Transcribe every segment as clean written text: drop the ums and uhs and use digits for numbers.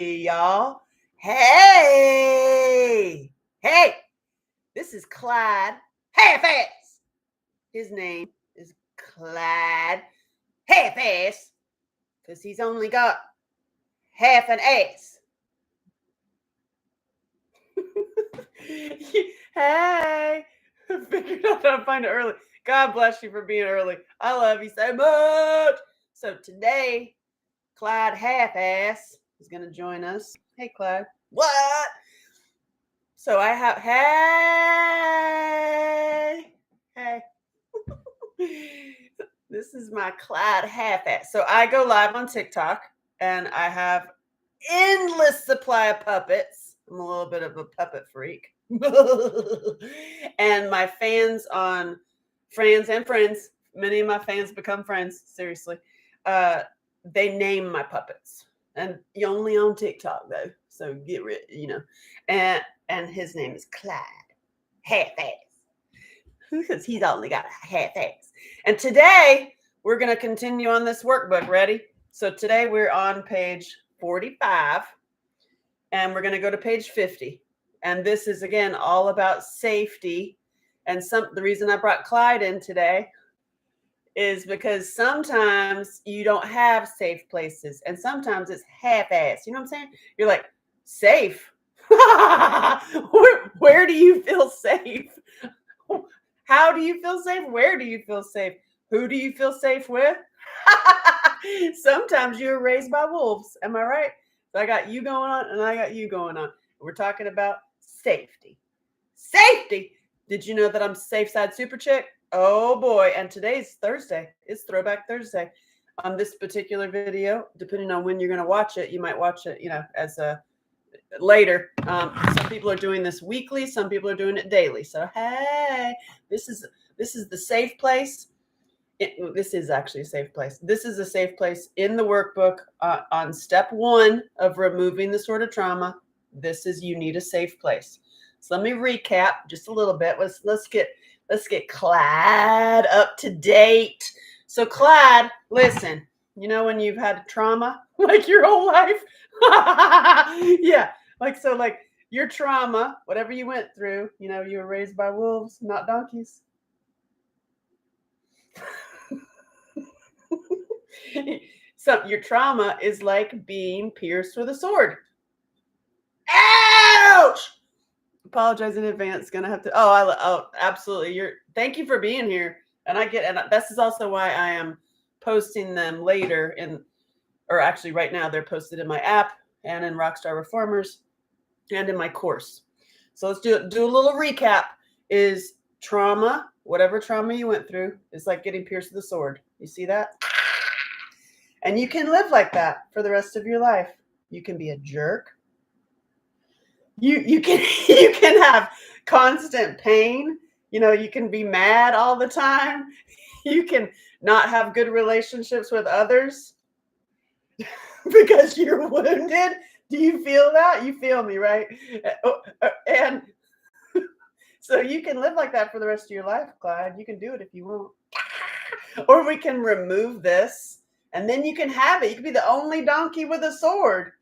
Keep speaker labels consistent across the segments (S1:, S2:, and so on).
S1: y'all. Hey, this is Clyde Half-Ass. His name is Clyde Half-Ass because he's only got half an ass. Hey, figured out how to find it early. God bless you for being early. I love you so much. So today, Clyde Half-Ass is going to join us. Hey, Clyde. What? So I have, hey. This is my Clyde Half-Ass. So I go live on TikTok and I have endless supply of puppets. I'm a little bit of a puppet freak. And my fans on Friends and Friends, many of my fans become friends, seriously. They name my puppets. And you're only on TikTok though. So get rid, And his name is Clyde Half-Ass. Because he's only got a half-ass. And today we're going to continue on this workbook. Ready? So today we're on page 45 and we're going to go to page 50. And this is again all about safety. And the reason I brought Clyde in today is because sometimes you don't have safe places and sometimes it's half-ass. You know what I'm saying? You're like, safe? Where do you feel safe? How do you feel safe? Where do you feel safe? Who do you feel safe with? Sometimes you're raised by wolves. Am I right? So I got you going on and I got you going on. We're talking about safety. Safety. Did you know that I'm Safe Side Super Chick? Oh boy. And today's Thursday. It's Throwback Thursday. On this particular video, depending on when you're going to watch it, you might watch it, as a later. Some people are doing this weekly, some people are doing it daily. So hey, this is the safe place. This is actually a safe place. This is a safe place in the workbook on step 1 of removing the Sword of Trauma. This is, you need a safe place. So let me recap just a little bit. Let's get Clyde up to date. So Clyde, listen, when you've had trauma like your whole life, yeah, like your trauma, whatever you went through, you were raised by wolves, not donkeys. So your trauma is like being pierced with a sword. Ouch! Apologize in advance. Gonna have to. Oh, absolutely. Thank you for being here. And this is also why I am posting them later or actually right now they're posted in my app and in Rockstar Reformers and in my course. So let's do a little recap. Is trauma, whatever trauma you went through, is like getting pierced with a sword. You see that? And you can live like that for the rest of your life. You can be a jerk. You can have constant pain. You can be mad all the time. You can not have good relationships with others because you're wounded. Do you feel that? You feel me, right? And so you can live like that for the rest of your life, Clyde. You can do it if you want. Or we can remove this and then you can have it. You can be the only donkey with a sword.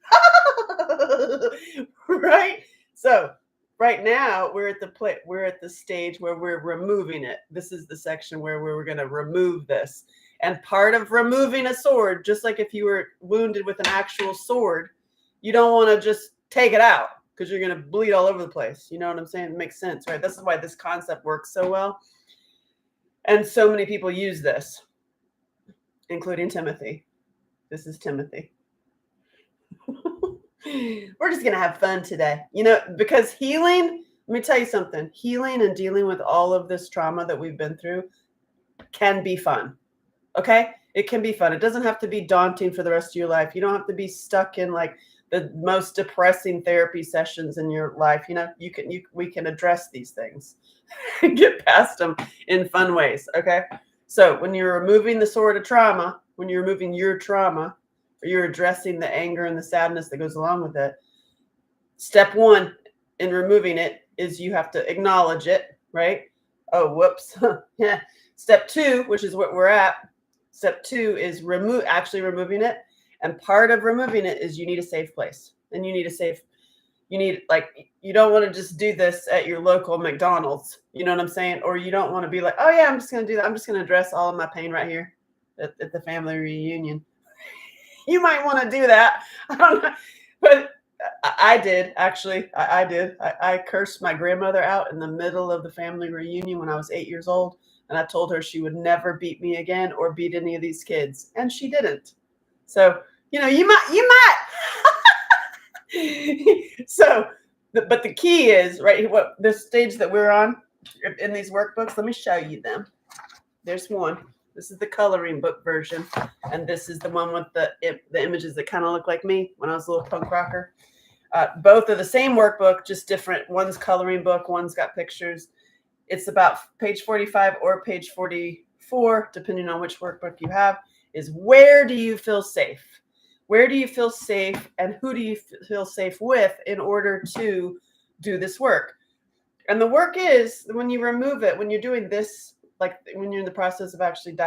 S1: Right? So right now we're at the stage where we're removing it. This is the section where we're going to remove this. And part of removing a sword, just like if you were wounded with an actual sword, you don't want to just take it out because you're going to bleed all over the place. You know what I'm saying? It makes sense, right? This is why this concept works so well. And so many people use this, including Timothy. This is Timothy. We're just going to have fun today, because healing, let me tell you something, healing and dealing with all of this trauma that we've been through can be fun. Okay? It can be fun. It doesn't have to be daunting for the rest of your life. You don't have to be stuck in like the most depressing therapy sessions in your life. We can address these things and get past them in fun ways. Okay? So when you're removing the sword of trauma, when you're removing your trauma, or you're addressing the anger and the sadness that goes along with it, step 1 in removing it is you have to acknowledge it, right? Oh, whoops. Yeah. Step 2, which is what we're at. Step 2 is actually removing it. And part of removing it is you need a safe place. and you need a safe, you don't want to just do this at your local McDonald's. You know what I'm saying? Or you don't want to be like, oh yeah, I'm just going to do that. I'm just going to address all of my pain right here at the family reunion. You might want to do that. I don't know. But I did, actually. I did. I cursed my grandmother out in the middle of the family reunion when I was 8 years old. And I told her she would never beat me again or beat any of these kids. And she didn't. So, you might. So, but the key is, right, what the stage that we're on in these workbooks, let me show you them. There's one. This is the coloring book version, and this is the one with the images that kind of look like me when I was a little punk rocker. Both are the same workbook, just different. One's coloring book, one's got pictures. It's about page 45 or page 44, depending on which workbook you have, is where do you feel safe? Where do you feel safe, and who do you feel safe with in order to do this work? And the work is, when you remove it, when you're doing this, like when you're in the process of actually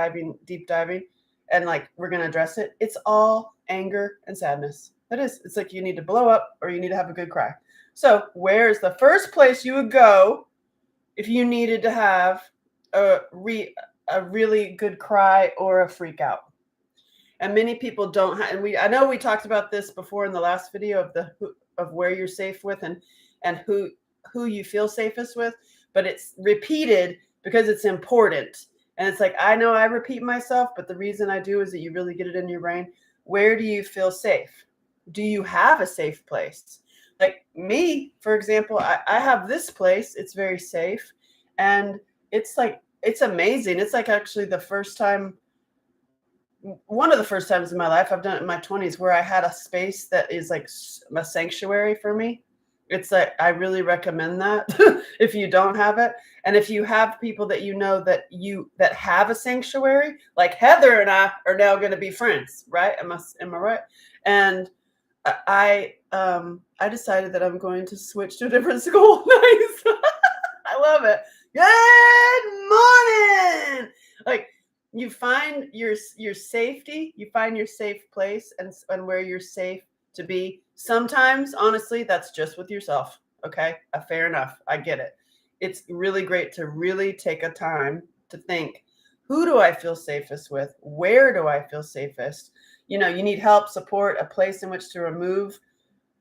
S1: deep diving, and like we're going to address it, it's all anger and sadness. That is, it's like you need to blow up or you need to have a good cry. So where is the first place you would go if you needed to have a really good cry or a freak out? And many people don't have, and I know we talked about this before in the last video of where you're safe with and who you feel safest with, but it's repeated because it's important. And it's like, I know I repeat myself, but the reason I do is that you really get it in your brain. Where do you feel safe? Do you have a safe place? Like me, for example, I have this place. It's very safe. And it's amazing. It's like actually one of the first times in my life, I've done it in my 20s, where I had a space that is like a sanctuary for me. It's like, I really recommend that if you don't have it. And if you have people that you know that have a sanctuary, like Heather and I are now going to be friends, right? Am I right? And I decided that I'm going to switch to a different school. Nice. I love it. Good morning. Like, you find your safety, you find your safe place and where you're safe to be. Sometimes, honestly, that's just with yourself. Okay, fair enough. I get it. It's really great to really take a time to think, who do I feel safest with? Where do I feel safest? You need help, support, a place in which to remove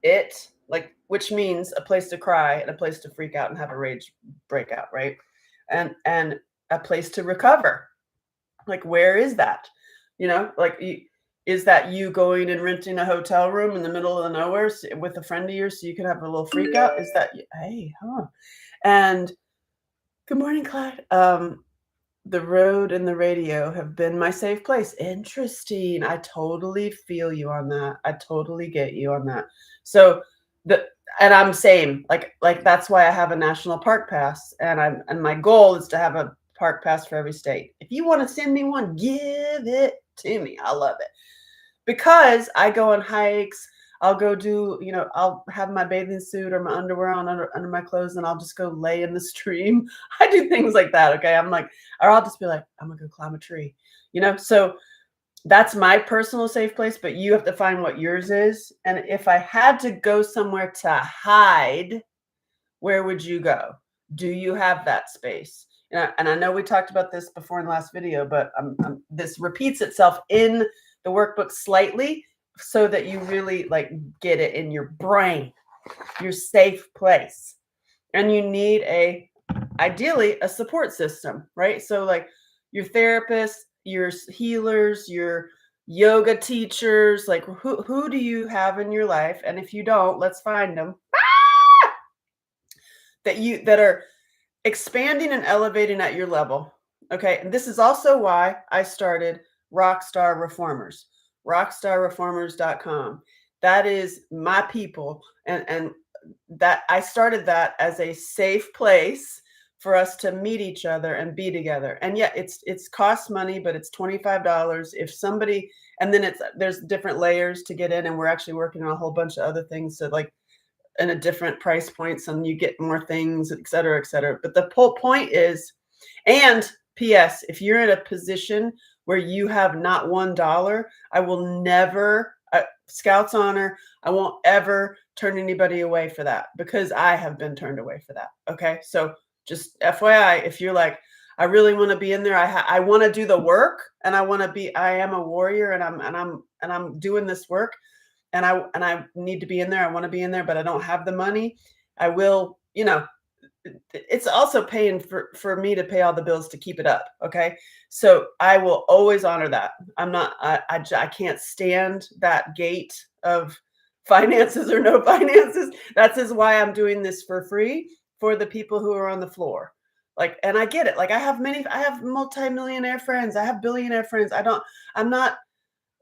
S1: it, like, which means a place to cry and a place to freak out and have a rage breakout, right? And a place to recover. Like, where is that? Is that you going and renting a hotel room in the middle of nowhere with a friend of yours so you can have a little freak out? Is that, hey, huh? And good morning, Clyde. The road and the radio have been my safe place. Interesting. I totally feel you on that. I totally get you on that. So and I'm same, like that's why I have a national park pass, and my goal is to have a park pass for every state. If you want to send me one, give it to me. I love it because I go on hikes. I'll go do, I'll have my bathing suit or my underwear on under my clothes, and I'll just go lay in the stream. I do things like that. Okay. I'm like, or I'll just be like, I'm gonna go climb a tree, so that's my personal safe place, but you have to find what yours is. And if I had to go somewhere to hide, where would you go? Do you have that space? And I know we talked about this before in the last video, but this repeats itself in the workbook slightly so that you really get it in your brain, your safe place. And you need ideally a support system, right? So like your therapist, your healers, your yoga teachers, like who do you have in your life? And if you don't, let's find them that are expanding and elevating at your level. Okay. And this is also why I started Rockstar Reformers, rockstarreformers.com. That is my people. And that I started that as a safe place for us to meet each other and be together. And yeah, it's costs money, but it's $25 if somebody, and then there's different layers to get in, and we're actually working on a whole bunch of other things. So like in a different price points, and you get more things, et cetera, et cetera. But the whole point is, and P.S., if you're in a position where you have not $1, I will never Scouts honor. I won't ever turn anybody away for that because I have been turned away for that. Okay. So just FYI, if you're like, I really want to be in there. I want to do the work and I am a warrior and I'm doing this work and I need to be in there. I want to be in there, but I don't have the money. I will, it's also paying for me to pay all the bills to keep it up. Okay. So I will always honor that. I can't stand that gate of finances or no finances. That's is why I'm doing this for free for the people who are on the floor. Like, and I get it. Like I have multimillionaire friends. I have billionaire friends. I'm not,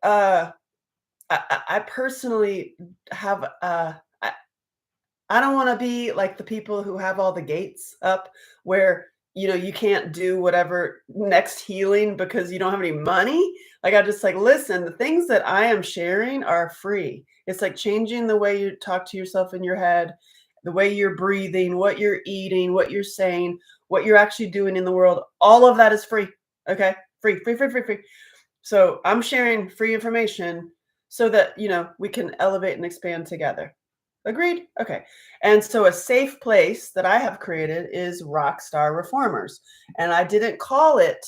S1: I personally have, I don't want to be like the people who have all the gates up where, you can't do whatever next healing because you don't have any money. Like, I just like, listen, the things that I am sharing are free. It's like changing the way you talk to yourself in your head, the way you're breathing, what you're eating, what you're saying, what you're actually doing in the world. All of that is free. Okay. Free, free, free, free, free. So I'm sharing free information so that, we can elevate and expand together. Agreed? Okay. And so a safe place that I have created is Rockstar Reformers. And I didn't call it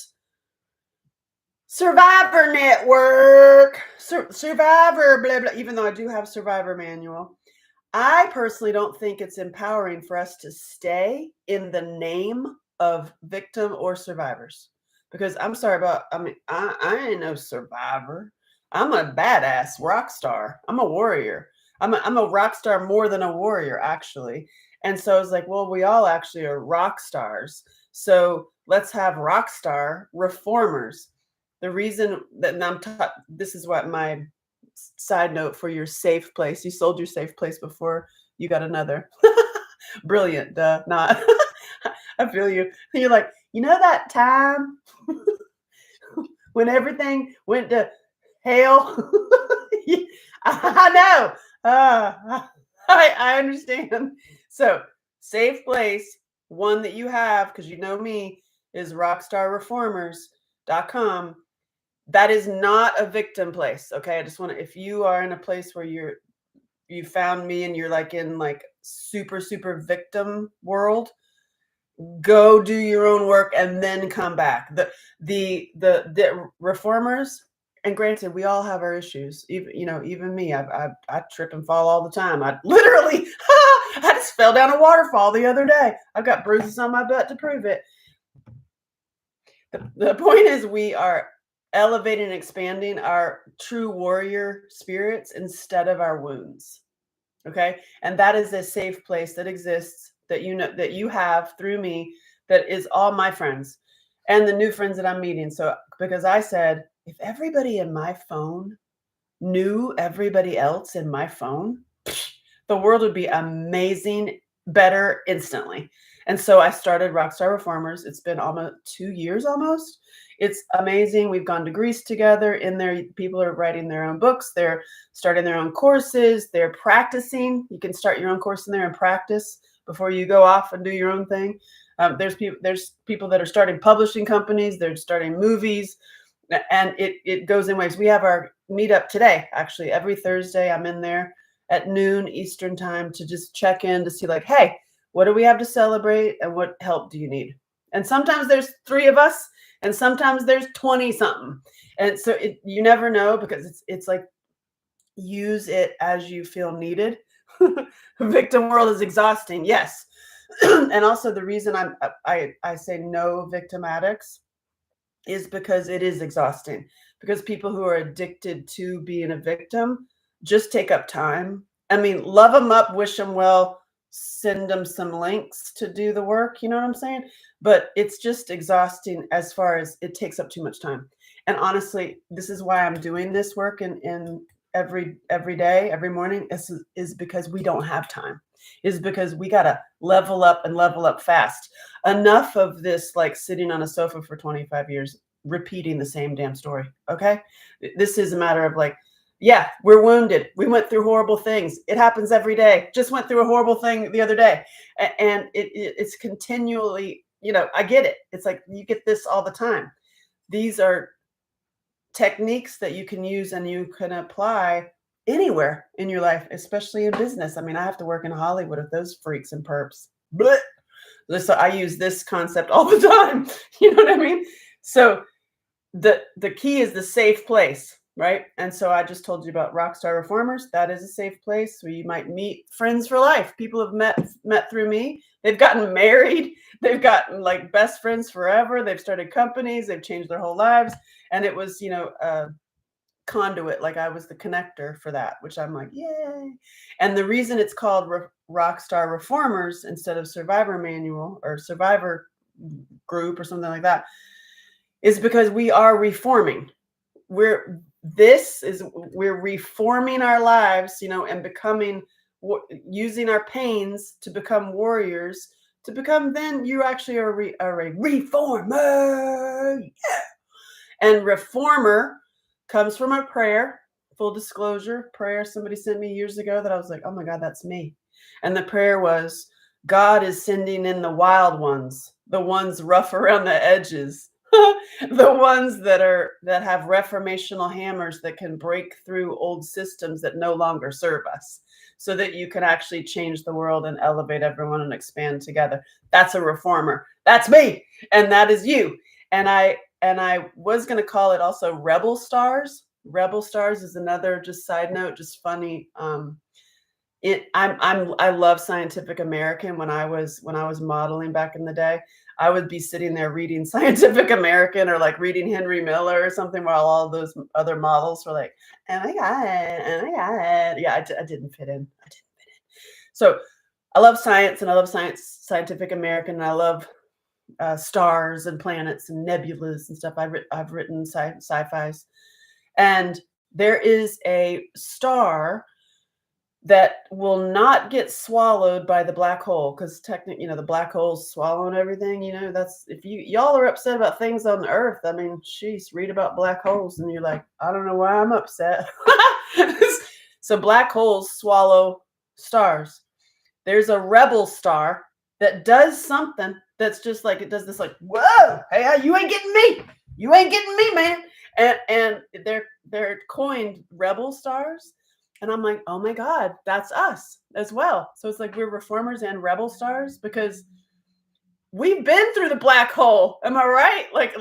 S1: Survivor Network, Survivor, blah, blah, even though I do have Survivor Manual. I personally don't think it's empowering for us to stay in the name of victim or survivors. Because I'm sorry I ain't no survivor. I'm a badass rock star. I'm a warrior. I'm a rock star more than a warrior, actually. And so I was like, well, we all actually are rock stars. So let's have rock star reformers. The reason that this is what my side note for your safe place. You sold your safe place before you got another. Brilliant. Not. I feel you. You're like, that time when everything went to hell. I know. I understand. So safe place, one that you have, because you know me, is rockstarreformers.com. That is not a victim place. Okay. I just want to, if you are in a place where you found me and you're like in like super, super victim world, go do your own work and then come back. The reformers, and granted, we all have our issues. Even me, I trip and fall all the time. I literally, I just fell down a waterfall the other day. I've got bruises on my butt to prove it. The point is, we are elevating and expanding our true warrior spirits instead of our wounds. Okay. And that is a safe place that exists that that you have through me, that is all my friends and the new friends that I'm meeting. So, because I said, if everybody in my phone knew everybody else in my phone, the world would be amazing, better instantly. And so I started Rockstar Reformers. It's been almost 2 years almost. It's amazing. We've gone to Greece together. In there, people are writing their own books. They're starting their own courses. They're practicing. You can start your own course in there and practice before you go off and do your own thing. There's people that are starting publishing companies. They're starting movies, and it goes in waves. We have our meetup today. Actually, every Thursday, I'm in there at noon Eastern time to just check in to see like, hey, what do we have to celebrate and what help do you need? And sometimes there's 3 of us and sometimes there's 20 something. And so you never know, because it's like, use it as you feel needed. Victim world is exhausting. Yes. And also the reason I say no victim addicts is because it is exhausting, because people who are addicted to being a victim just take up time. I mean, love them up, wish them well, send them some links to do the work. You know what I'm saying? But it's just exhausting as far as it takes up too much time. And honestly, this is why I'm doing this work in every day, every morning, is because we don't have time. Is because we got to level up and level up fast. Enough of this, like sitting on a sofa for 25 years, repeating the same damn story. Okay. This is a matter of like, yeah, we're wounded. We went through horrible things. It happens every day. Just went through a horrible thing the other day. And it's continually, I get it. It's like, you get this all the time. These are techniques that you can use and you can apply anywhere in your life, especially in business. I mean, I have to work in Hollywood with those freaks and perps. But so I use this concept all the time. You know what I mean? So the key is the safe place, right? And so I just told you about Rockstar Reformers. That is a safe place where you might meet friends for life. People have met through me. They've gotten married. They've gotten like best friends forever. They've started companies. They've changed their whole lives. And it was, conduit, like I was the connector for that, which I'm like, yay. And the reason it's called Rockstar Reformers instead of Survivor Manual or Survivor Group or something like that is because we are reforming. We're reforming our lives, and becoming, using our pains to become warriors, to become, then you actually are a reformer. Yeah. And reformer comes from a prayer, full disclosure, prayer somebody sent me years ago that I was like, oh my God, that's me. And the prayer was, God is sending in the wild ones, the ones rough around the edges, the ones that have reformational hammers that can break through old systems that no longer serve us, so that you can actually change the world and elevate everyone and expand together. That's a reformer. That's me. And that is you. And I was going to call it also Rebel Stars. Rebel Stars is another, just side note, just funny. I love Scientific American. When I was modeling back in the day, I would be sitting there reading Scientific American or like reading Henry Miller or something, while all those other models were like, oh my God, oh my God. Yeah, I didn't fit in. So I love science, and I love Scientific American, and I love stars and planets and nebulas and stuff. I've written sci-fis, and there is a star that will not get swallowed by the black hole, because technically, the black hole's swallowing everything. That's, if y'all are upset about things on the earth, I mean, jeez, read about black holes and you're like, I don't know why I'm upset. So black holes swallow stars. There's a rebel star that does something that's just like, it does this like, whoa, hey, you ain't getting me. You ain't getting me, man. And they're coined rebel stars. And I'm like, oh my God, that's us as well. So it's like we're reformers and rebel stars, because we've been through the black hole. Am I right? Like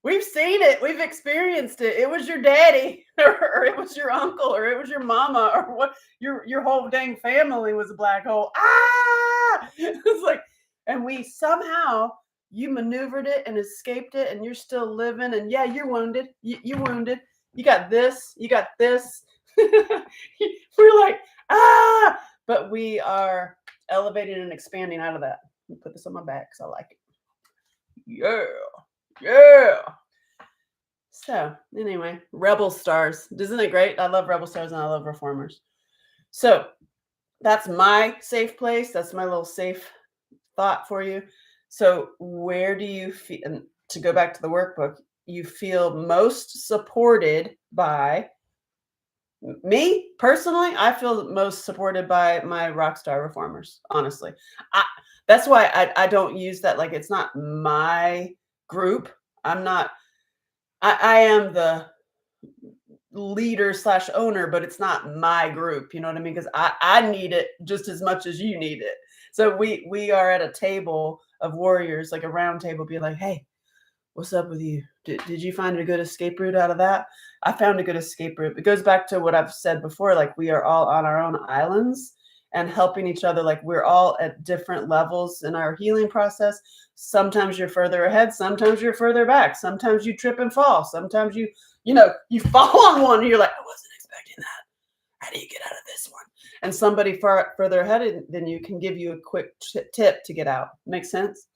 S1: we've seen it. We've experienced it. It was your daddy or it was your uncle or it was your mama or what, your whole dang family was a black hole. Ah! It's like, and we somehow, you maneuvered it and escaped it, and you're still living. And yeah, you're wounded. You're wounded. You got this. You got this. We're like, ah, but we are elevating and expanding out of that. Let me put this on my back because I like it. Yeah. So anyway, rebel stars. Isn't it great? I love rebel stars and I love reformers. So that's my safe place. That's my little safe thought for you. So where do you feel, and to go back to the workbook, you feel most supported by? Me personally, I feel most supported by my Rockstar Reformers, honestly. That's why I don't use that. Like, it's not my group. I am the leader / owner, but it's not my group. You know what I mean? Because I need it just as much as you need it. So we are at a table of warriors, like a round table, be like, hey, what's up with you? Did you find a good escape route out of that? I found a good escape route. It goes back to what I've said before, like we are all on our own islands and helping each other. Like we're all at different levels in our healing process. Sometimes you're further ahead. Sometimes you're further back. Sometimes you trip and fall. Sometimes you fall on one and you're like, I wasn't expecting that. How do you get out of this one? And somebody further ahead than you can give you a quick tip to get out. Makes sense?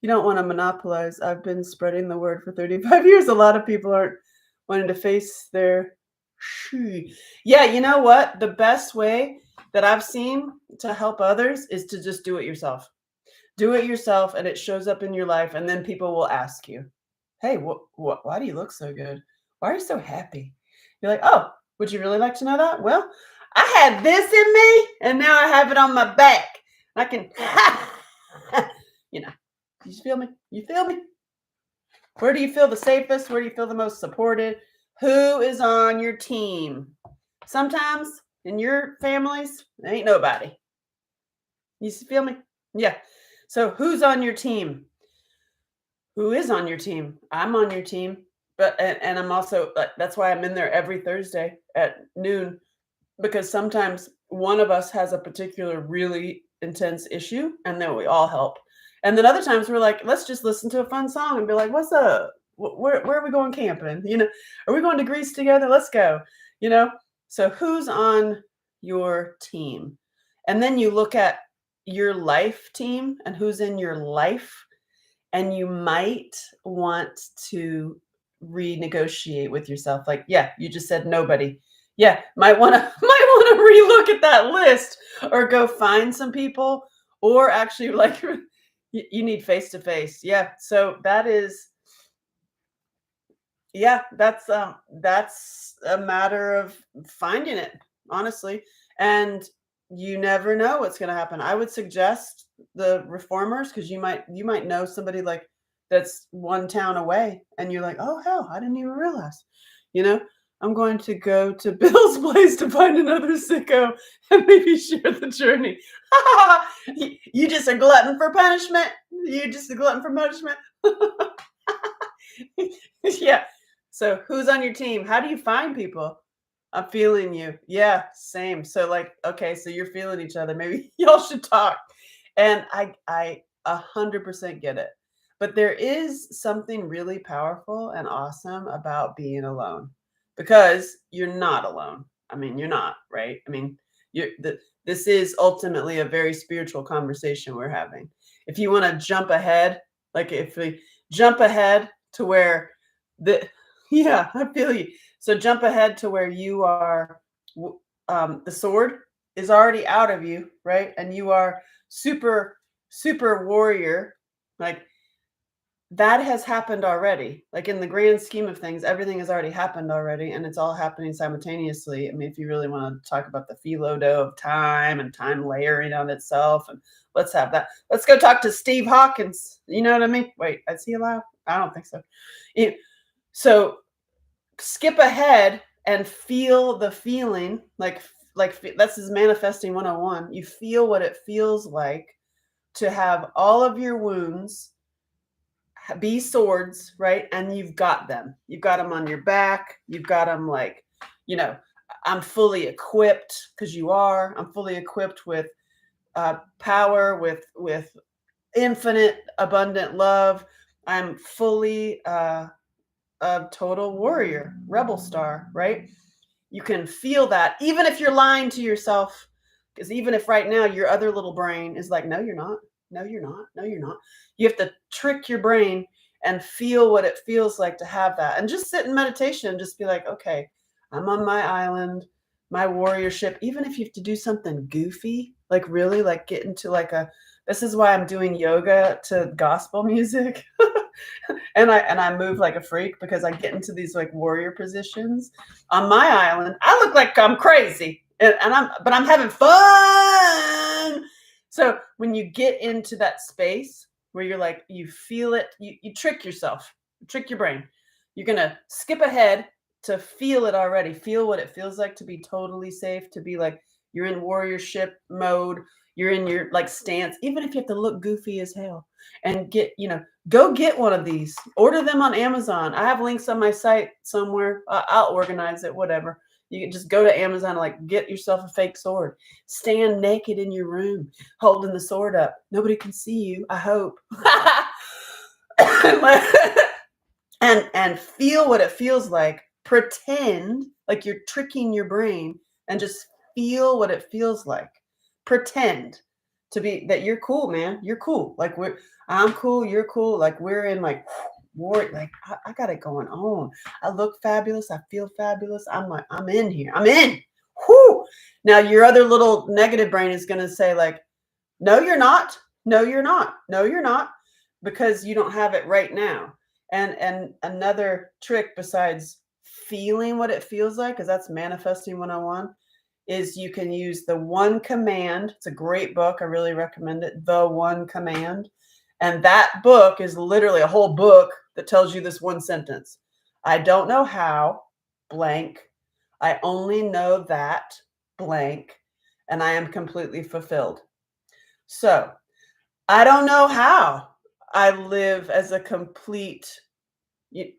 S1: You don't want to monopolize. I've been spreading the word for 35 years. A lot of people aren't wanting to face their Yeah, you know what? The best way that I've seen to help others is to just do it yourself. Do it yourself, and it shows up in your life, and then people will ask you, hey, why do you look so good? Why are you so happy? You're like, oh, would you really like to know that? Well, I had this in me, and now I have it on my back. I can, you feel me? You feel me? Where do you feel the safest? Where do you feel the most supported? Who is on your team? Sometimes in your families, there ain't nobody. You feel me? Yeah. So who's on your team? Who is on your team? I'm on your team, but and I'm also that's why I'm in there every Thursday at noon, because sometimes one of us has a particular really intense issue and then we all help. And then other times we're like, let's just listen to a fun song and be like, what's up? Where are we going camping? Are we going to Greece together? Let's go. You know? So who's on your team? And then you look at your life team and who's in your life, and you might want to renegotiate with yourself. Like, yeah, you just said nobody. Yeah, might want to might want to relook at that list, or go find some people, or actually like you need face to face. Yeah, so that is, yeah, that's a matter of finding it, honestly. And you never know what's going to happen. I would suggest the reformers, because you might know somebody like that's one town away, and you're like, oh hell, I didn't even realize. You know, I'm going to go to Bill's place to find another sicko and maybe share the journey. You just a glutton for punishment. You just a glutton for punishment. Yeah. So who's on your team? How do you find people? I'm feeling you. Yeah, same. So like, okay, so you're feeling each other. Maybe y'all should talk. And I 100% get it. But there is something really powerful and awesome about being alone, because you're not alone. I mean, you're not, right? I mean, this is ultimately a very spiritual conversation we're having. If you want to jump ahead, like if we jump ahead to where the yeah, I feel you. So jump ahead to where you are. The sword is already out of you, right? And you are super warrior. Like, that has happened already. Like, in the grand scheme of things, everything has already happened already, and it's all happening simultaneously. I mean, if you really want to talk about the philo dough of time and time layering on itself, and let's have that. Let's go talk to Steve Hawkins. You know what I mean? Wait, is he alive? I don't think so. So skip ahead and feel the feeling, like this is manifesting 101. You feel what it feels like to have all of your wounds be swords, right? And you've got them. You've got them on your back. You've got them, like, you know, I'm fully equipped, because you are. I'm fully equipped with power, with infinite abundant love. I'm fully a total warrior, rebel star, right? You can feel that, even if you're lying to yourself, because even if right now your other little brain is like, no, you're not. No, you're not. No, you're not. You have to trick your brain and feel what it feels like to have that. And just sit in meditation and just be like, okay, I'm on my island, my warriorship. Even if you have to do something goofy, like really like get into like this is why I'm doing yoga to gospel music. And I move like a freak, because I get into these like warrior positions on my island. I look like I'm crazy, but I'm having fun. So when you get into that space where you're like, you feel it, you trick yourself, trick your brain. You're gonna skip ahead to feel it already. Feel what it feels like to be totally safe, to be like you're in warriorship mode. You're in your like stance, even if you have to look goofy as hell, and go get one of these. Order them on Amazon. I have links on my site somewhere. I'll organize it, whatever. You can just go to Amazon and like get yourself a fake sword. Stand naked in your room, holding the sword up. Nobody can see you, I hope. and feel what it feels like. Pretend like you're tricking your brain, and just feel what it feels like. Pretend to be that you're cool, man. You're cool. Like I'm cool, you're cool. Like we're in like war. Like I got it going on. I look fabulous. I feel fabulous. I'm like, I'm in here. I'm in. Whoo. Now your other little negative brain is gonna say like, no, you're not. No, you're not. No, you're not, because you don't have it right now. And another trick besides feeling what it feels like, because that's manifesting 101, is you can use the one command. It's a great book. I really recommend it. The One Command. And that book is literally a whole book that tells you this one sentence. I don't know how, blank. I only know that blank, and I am completely fulfilled. So I don't know how I live as a complete. You,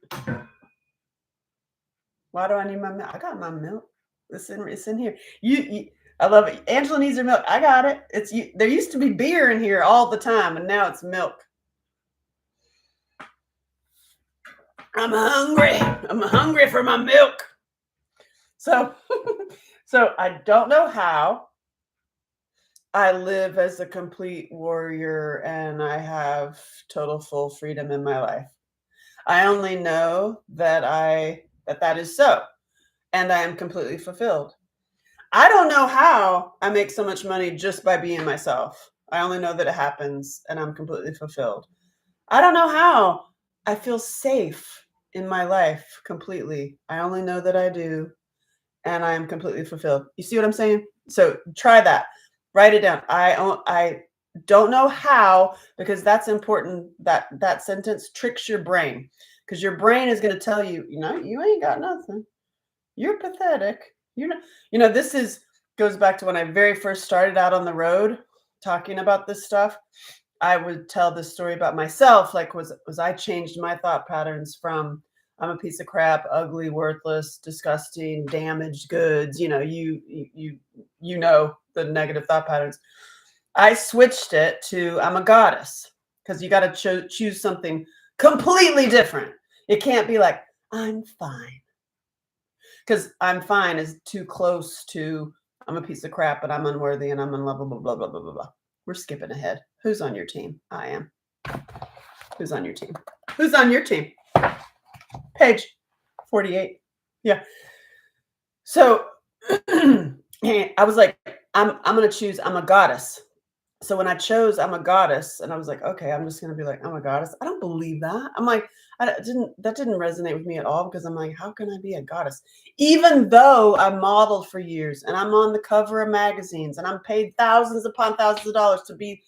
S1: why do I need my milk? I got my milk. It's in here. I love it. Angela needs her milk. I got it. There used to be beer in here all the time, and now it's milk. I'm hungry. I'm hungry for my milk. So, so I don't know how I live as a complete warrior and I have total full freedom in my life. I only know that is so, and I am completely fulfilled. I don't know how I make so much money just by being myself. I only know that it happens and I'm completely fulfilled. I don't know how I feel safe in my life completely. I only know that I do, and I am completely fulfilled. You see what I'm saying? So try that. Write it down. I don't know how, because that's important. That sentence tricks your brain, because your brain is going to tell you, you ain't got nothing. You're pathetic. This goes back to when I very first started out on the road talking about this stuff. I would tell this story about myself, like was I changed my thought patterns from I'm a piece of crap, ugly, worthless, disgusting, damaged goods. You know the negative thought patterns. I switched it to I'm a goddess, because you got to choose something completely different. It can't be like I'm fine, because I'm fine is too close to I'm a piece of crap and I'm unworthy and I'm unlovable, blah, blah, blah, blah, blah. We're skipping ahead. Who's on your team? I am. Who's on your team? Who's on your team? Page 48. Yeah. So I was like, I'm going to choose I'm a goddess. So when I chose I'm a goddess, and I was like, okay, I'm just going to be like, I'm a goddess. I don't believe that. I'm like, that didn't resonate with me at all, because I'm like, how can I be a goddess? Even though I modeled for years and I'm on the cover of magazines and I'm paid thousands upon thousands of dollars to be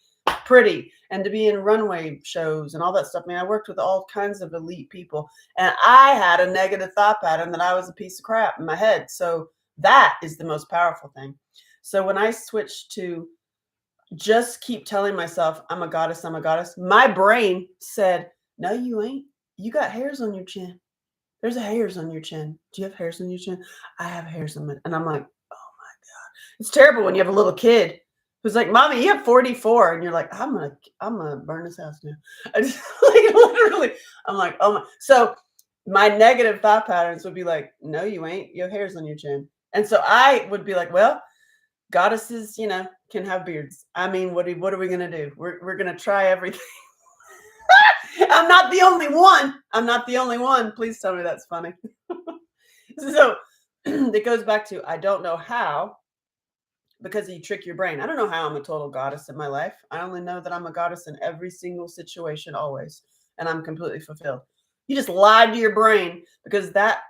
S1: pretty and to be in runway shows and all that stuff. I mean, I worked with all kinds of elite people, and I had a negative thought pattern that I was a piece of crap in my head. So that is the most powerful thing. So when I switched to just keep telling myself I'm a goddess, my brain said, no, you ain't. You got hairs on your chin. There's hairs on your chin. Do you have hairs on your chin? I have hairs on my, and I'm like, oh my God. It's terrible when you have a little kid who's like, Mommy, you have 44. And you're like, I'm gonna burn this house now. I just like literally, I'm like, oh my. So my negative thought patterns would be like, no, you ain't. You have hairs on your chin. And so I would be like, well, goddesses, can have beards. I mean, what are we gonna do? We're gonna try everything. I'm not the only one. I'm not the only one. Please tell me that's funny. So it goes back to I don't know how, because you trick your brain. I don't know how I'm a total goddess in my life. I only know that I'm a goddess in every single situation, always, and I'm completely fulfilled. You just lied to your brain, because that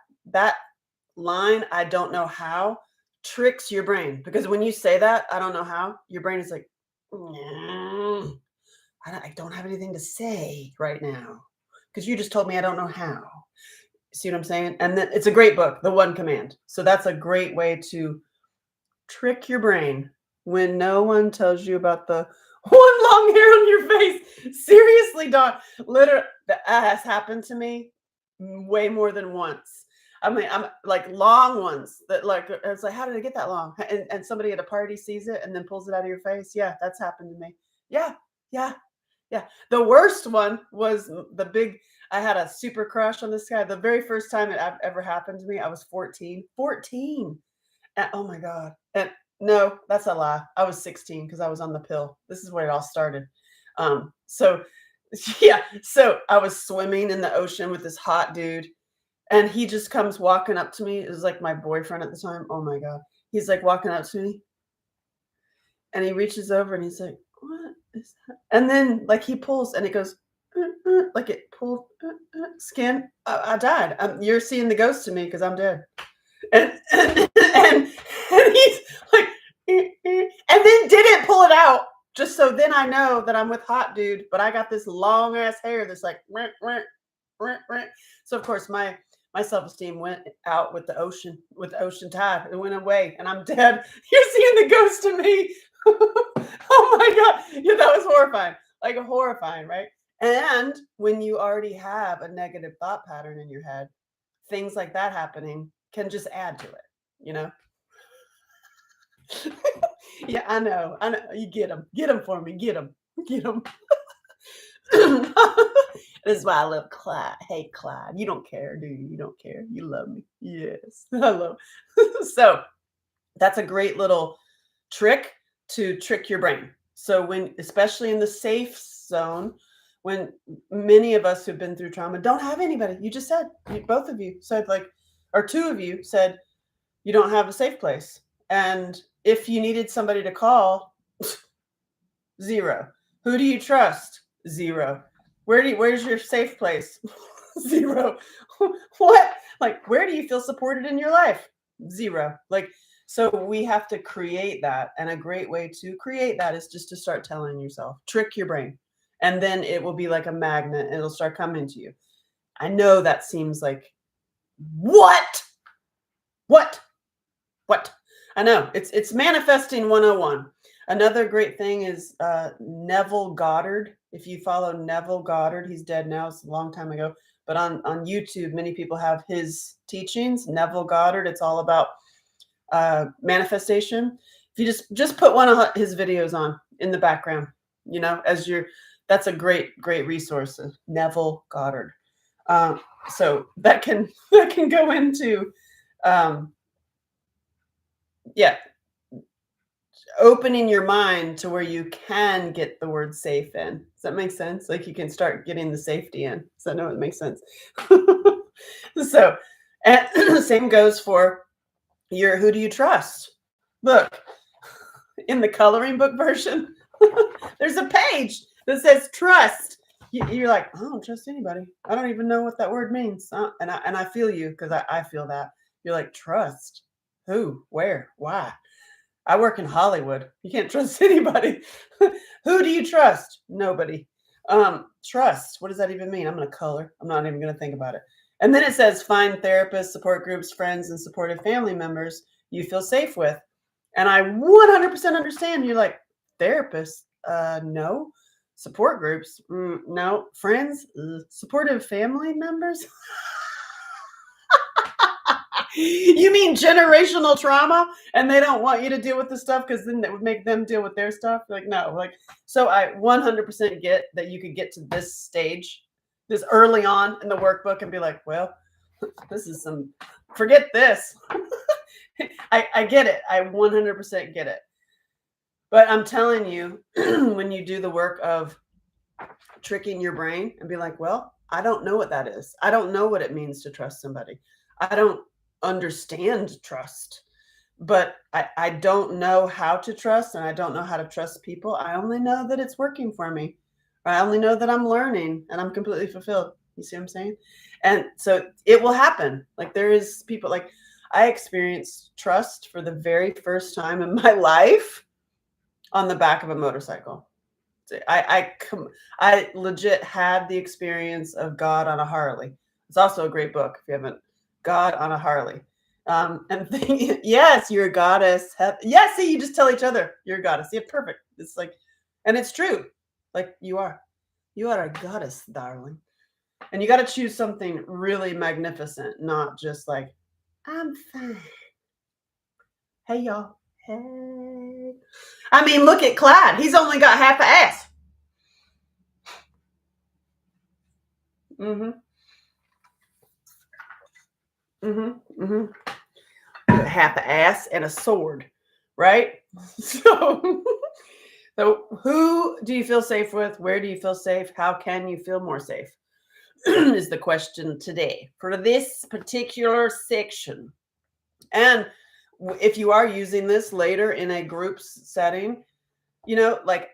S1: line, I don't know how, tricks your brain, because when you say that, I don't know how, your brain is like, I don't have anything to say right now, because you just told me I don't know how. See what I'm saying? And then it's a great book, The One Command. So that's a great way to trick your brain when no one tells you about the one long hair on your face. Seriously, Dawn, literally, that has happened to me way more than once. I mean, I'm like long ones that like, it's like, how did I get that long? And somebody at a party sees it and then pulls it out of your face. Yeah, that's happened to me. Yeah. The worst one was I had a super crush on this guy. The very first time it ever happened to me, I was 14. 14. And, oh my God. And no, that's a lie. I was 16 because I was on the pill. This is where it all started. So I was swimming in the ocean with this hot dude, and he just comes walking up to me. It was like my boyfriend at the time. Oh my God. He's like walking up to me, and he reaches over and he's like, what is that? And then like he pulls and it goes, like it pulled skin. I died. You're seeing the ghost to me because I'm dead. And he's like, and then didn't pull it out, just so then I know that I'm with hot dude, but I got this long ass hair that's like, so of course my my self-esteem went out with the ocean tide. It went away and I'm dead. You're seeing the ghost of me. Oh my God. Yeah, that was horrifying. Like horrifying, right? And when you already have a negative thought pattern in your head, things like that happening can just add to it, you know? Yeah, I know. I know. You get them. Get them for me. Get them. Get them. This is why I love Clyde. Hey, Clyde, you don't care, do you? You don't care. You love me. Yes, I love. So that's a great little trick to trick your brain. So when, especially in the safe zone, when many of us who've been through trauma don't have anybody, you just said, both of you said like, or two of you said, you don't have a safe place. And if you needed somebody to call, zero. Who do you trust? Zero. Where's your safe place? Zero. What? Like, where do you feel supported in your life? Zero. Like, so we have to create that. And a great way to create that is just to start telling yourself, trick your brain. And then it will be like a magnet and it'll start coming to you. I know that seems like, what? What? What? I know. It's manifesting 101. Another great thing is Neville Goddard. If you follow Neville Goddard, he's dead now. It's a long time ago. But on YouTube, many people have his teachings. Neville Goddard. It's all about manifestation. If you just put one of his videos on in the background, you know, as that's a great resource. Neville Goddard. So that can go into yeah, opening your mind to where you can get the word safe in. Does that make sense? Like you can start getting the safety in. Does that know it makes sense? So, and same goes for your who do you trust? Look, in the coloring book version, there's a page that says trust. You're like, I don't trust anybody. I don't even know what that word means. And I feel you because I feel that. You're like, trust. Who? Where? Why? I work in Hollywood. You can't trust anybody. Who do you trust? Nobody. Trust. What does that even mean? I'm going to color. I'm not even going to think about it. And then it says find therapists, support groups, friends, and supportive family members you feel safe with. And I 100% understand. You're like, therapists? No. Support groups? No. Friends? Supportive family members? You mean generational trauma and they don't want you to deal with the stuff because then that would make them deal with their stuff? Like, no, like, so I 100% get that you could get to this stage, this early on in the workbook and be like, well, this is forget this. I get it. I 100% get it. But I'm telling you, when you do the work of tricking your brain and be like, well, I don't know what that is. I don't know what it means to trust somebody. I don't understand trust, but I don't know how to trust and I don't know how to trust people. I only know that it's working for me. I only know that I'm learning and I'm completely fulfilled. You see what I'm saying? And so it will happen. Like there is people like I experienced trust for the very first time in my life on the back of a motorcycle. I legit had the experience of God on a Harley. It's also a great book if you haven't. God on a Harley. And yes, you're a goddess. Yes, see, you just tell each other you're a goddess. Yeah, perfect. It's like, and it's true. Like you are a goddess, darling. And you got to choose something really magnificent, not just like, I'm fine. Hey, y'all. Hey. I mean, look at Clyde. He's only got half an ass. Mm-hmm. Mm-hmm. Mm-hmm. Half an ass and a sword, right? So, so who do you feel safe with? Where do you feel safe? How can you feel more safe? Is the question today for this particular section. And if you are using this later in a group setting, you know, like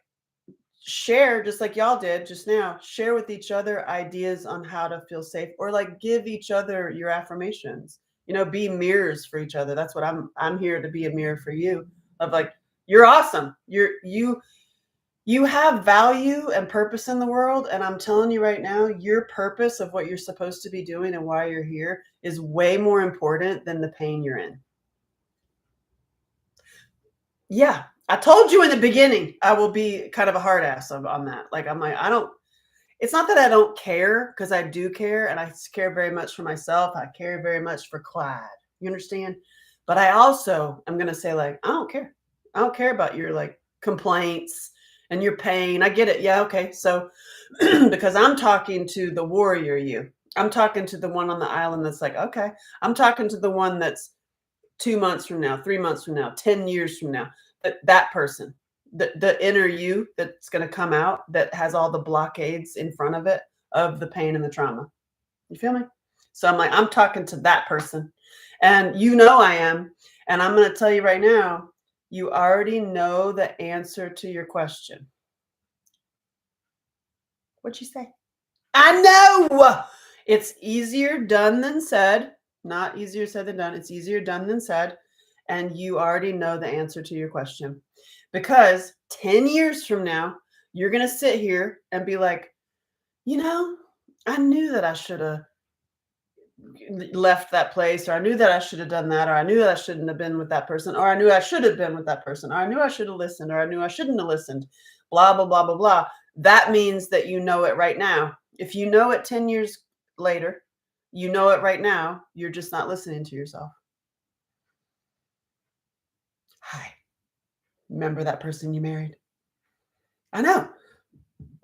S1: share just like y'all did just now, share with each other ideas on how to feel safe or like give each other your affirmations, you know, be mirrors for each other. That's what I'm here to be a mirror for you of like, you're awesome. You have value and purpose in the world. And I'm telling you right now, your purpose of what you're supposed to be doing and why you're here is way more important than the pain you're in. Yeah. I told you in the beginning, I will be kind of a hard ass on that. Like, I'm like, it's not that I don't care, because I do care, and I care very much for myself. I care very much for Clyde. You understand? But I also am going to say, like, I don't care. I don't care about your like complaints and your pain. I get it. Yeah. Okay. So, because I'm talking to the warrior you, I'm talking to the one on the island that's like, okay, I'm talking to the one that's 2 months from now, 3 months from now, 10 years from now, that person, the inner you that's going to come out, that has all the blockades in front of it, of the pain and the trauma. You feel me? So I'm like, I'm talking to that person, and I am. And I'm going to tell you right now, you already know the answer to your question. What'd you say? I know. It's easier done than said. Not easier said than done. It's easier done than said. And you already know the answer to your question. Because 10 years from now, you're going to sit here and be like, I knew that I should have left that place, or I knew that I should have done that, or I knew that I shouldn't have been with that person, or I knew I should have been with that person, or I knew I should have listened, or I knew I shouldn't have listened, blah, blah, blah, blah, blah. That means that you know it right now. If you know it 10 years later, you know it right now, you're just not listening to yourself. Hi. Remember that person you married? I know.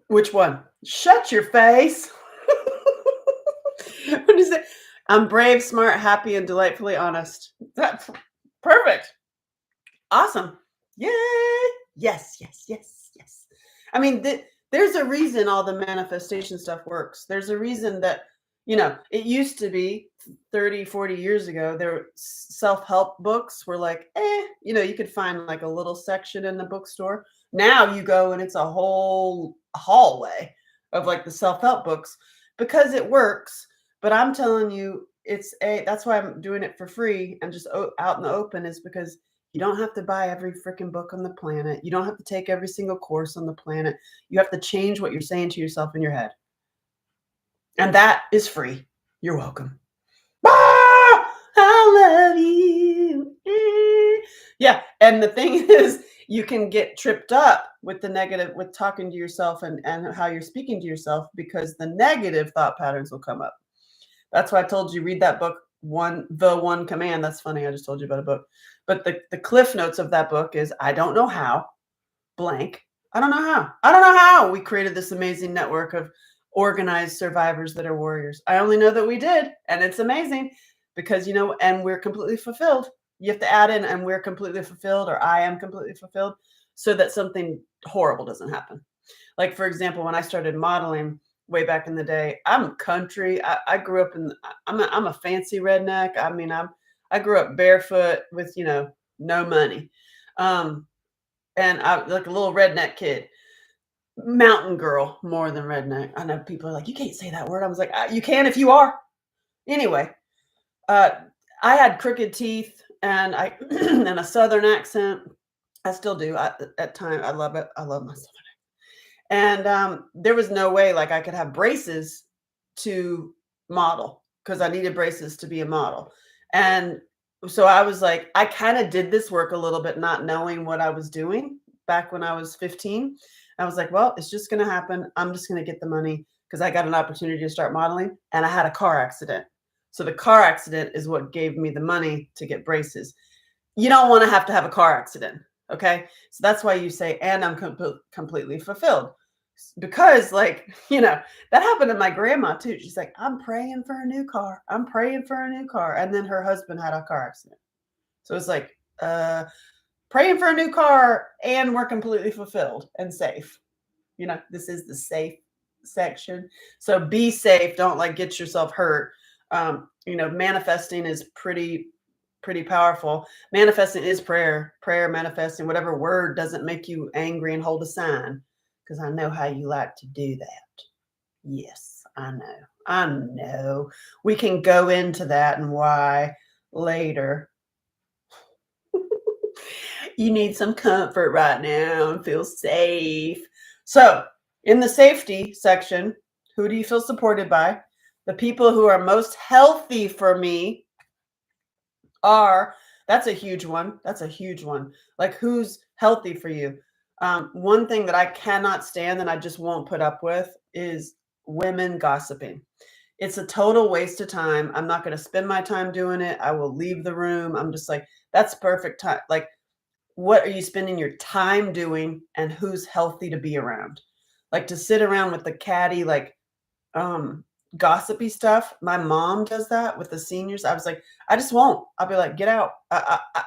S1: Which one? Shut your face. What is it? I'm brave, smart, happy, and delightfully honest. That's perfect. Awesome. Yay. Yes, yes, yes, yes. I mean, there's a reason all the manifestation stuff works. There's a reason that, it used to be 30, 40 years ago, there self-help books were like, you could find like a little section in the bookstore. Now you go and it's a whole hallway of like the self-help books, because it works. But I'm telling you, that's why I'm doing it for free and just out in the open, is because you don't have to buy every freaking book on the planet. You don't have to take every single course on the planet. You have to change what you're saying to yourself in your head. And that is free. You're welcome. I love you. Yeah. And the thing is, you can get tripped up with the negative, with talking to yourself and how you're speaking to yourself, because the negative thought patterns will come up. That's why I told you, read that book, The One Command. That's funny. I just told you about a book. But the cliff notes of that book is, I don't know how, blank. I don't know how. I don't know how we created this amazing network of organized survivors that are warriors. I only know that we did. And it's amazing because, and we're completely fulfilled. You have to add in, and we're completely fulfilled, or I am completely fulfilled, so that something horrible doesn't happen. Like, for example, when I started modeling way back in the day, I'm country. I grew up I'm a fancy redneck. I mean, I grew up barefoot with, no money. And I like a little redneck kid, mountain girl, more than redneck. I know people are like, you can't say that word. I was like, you can if you are. Anyway, I had crooked teeth and and a Southern accent. I still do. At time, I love it. I love my Southern accent. And there was no way like I could have braces to model, because I needed braces to be a model. And so I was like, I kind of did this work a little bit, not knowing what I was doing back when I was 15. I was like, well, it's just going to happen. I'm just going to get the money, because I got an opportunity to start modeling, and I had a car accident. So the car accident is what gave me the money to get braces. You don't want to have a car accident. Okay. So that's why you say, and I'm completely fulfilled. Because like, that happened to my grandma too. She's like, I'm praying for a new car. I'm praying for a new car. And then her husband had a car accident. So it's like, praying for a new car, and we're completely fulfilled and safe. This is the safe section. So be safe. Don't like get yourself hurt. Manifesting is pretty powerful. Manifesting is prayer, manifesting, whatever word doesn't make you angry and hold a sign, because I know how you like to do that. Yes, I know. We can go into that and why later. You need some comfort right now and feel safe. So in the safety section, who do you feel supported by? The people who are most healthy for me are, that's a huge one. That's a huge one. Like, who's healthy for you? One thing that I cannot stand and I just won't put up with is women gossiping. It's a total waste of time. I'm not going to spend my time doing it. I will leave the room. I'm just like, that's perfect time. Like, what are you spending your time doing and who's healthy to be around? Like, to sit around with the catty, like, um, gossipy stuff. My mom does that with the seniors. I was like, I just won't. I'll be like, get out.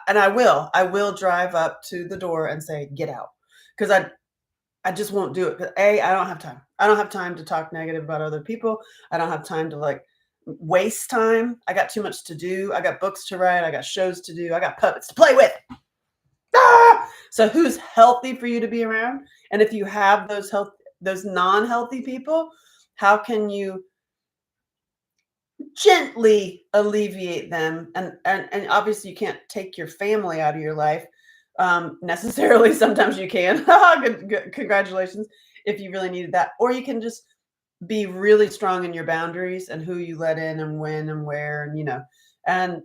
S1: And I will. I will drive up to the door and say, get out. Because I just won't do it. Because I don't have time. I don't have time to talk negative about other people. I don't have time to like waste time. I got too much to do. I got books to write. I got shows to do. I got puppets to play with. Ah! So who's healthy for you to be around? And if you have those non-healthy people, how can you gently alleviate them? And obviously you can't take your family out of your life necessarily. Sometimes you can. Good, congratulations if you really needed that. Or you can just be really strong in your boundaries and who you let in and when and where, and and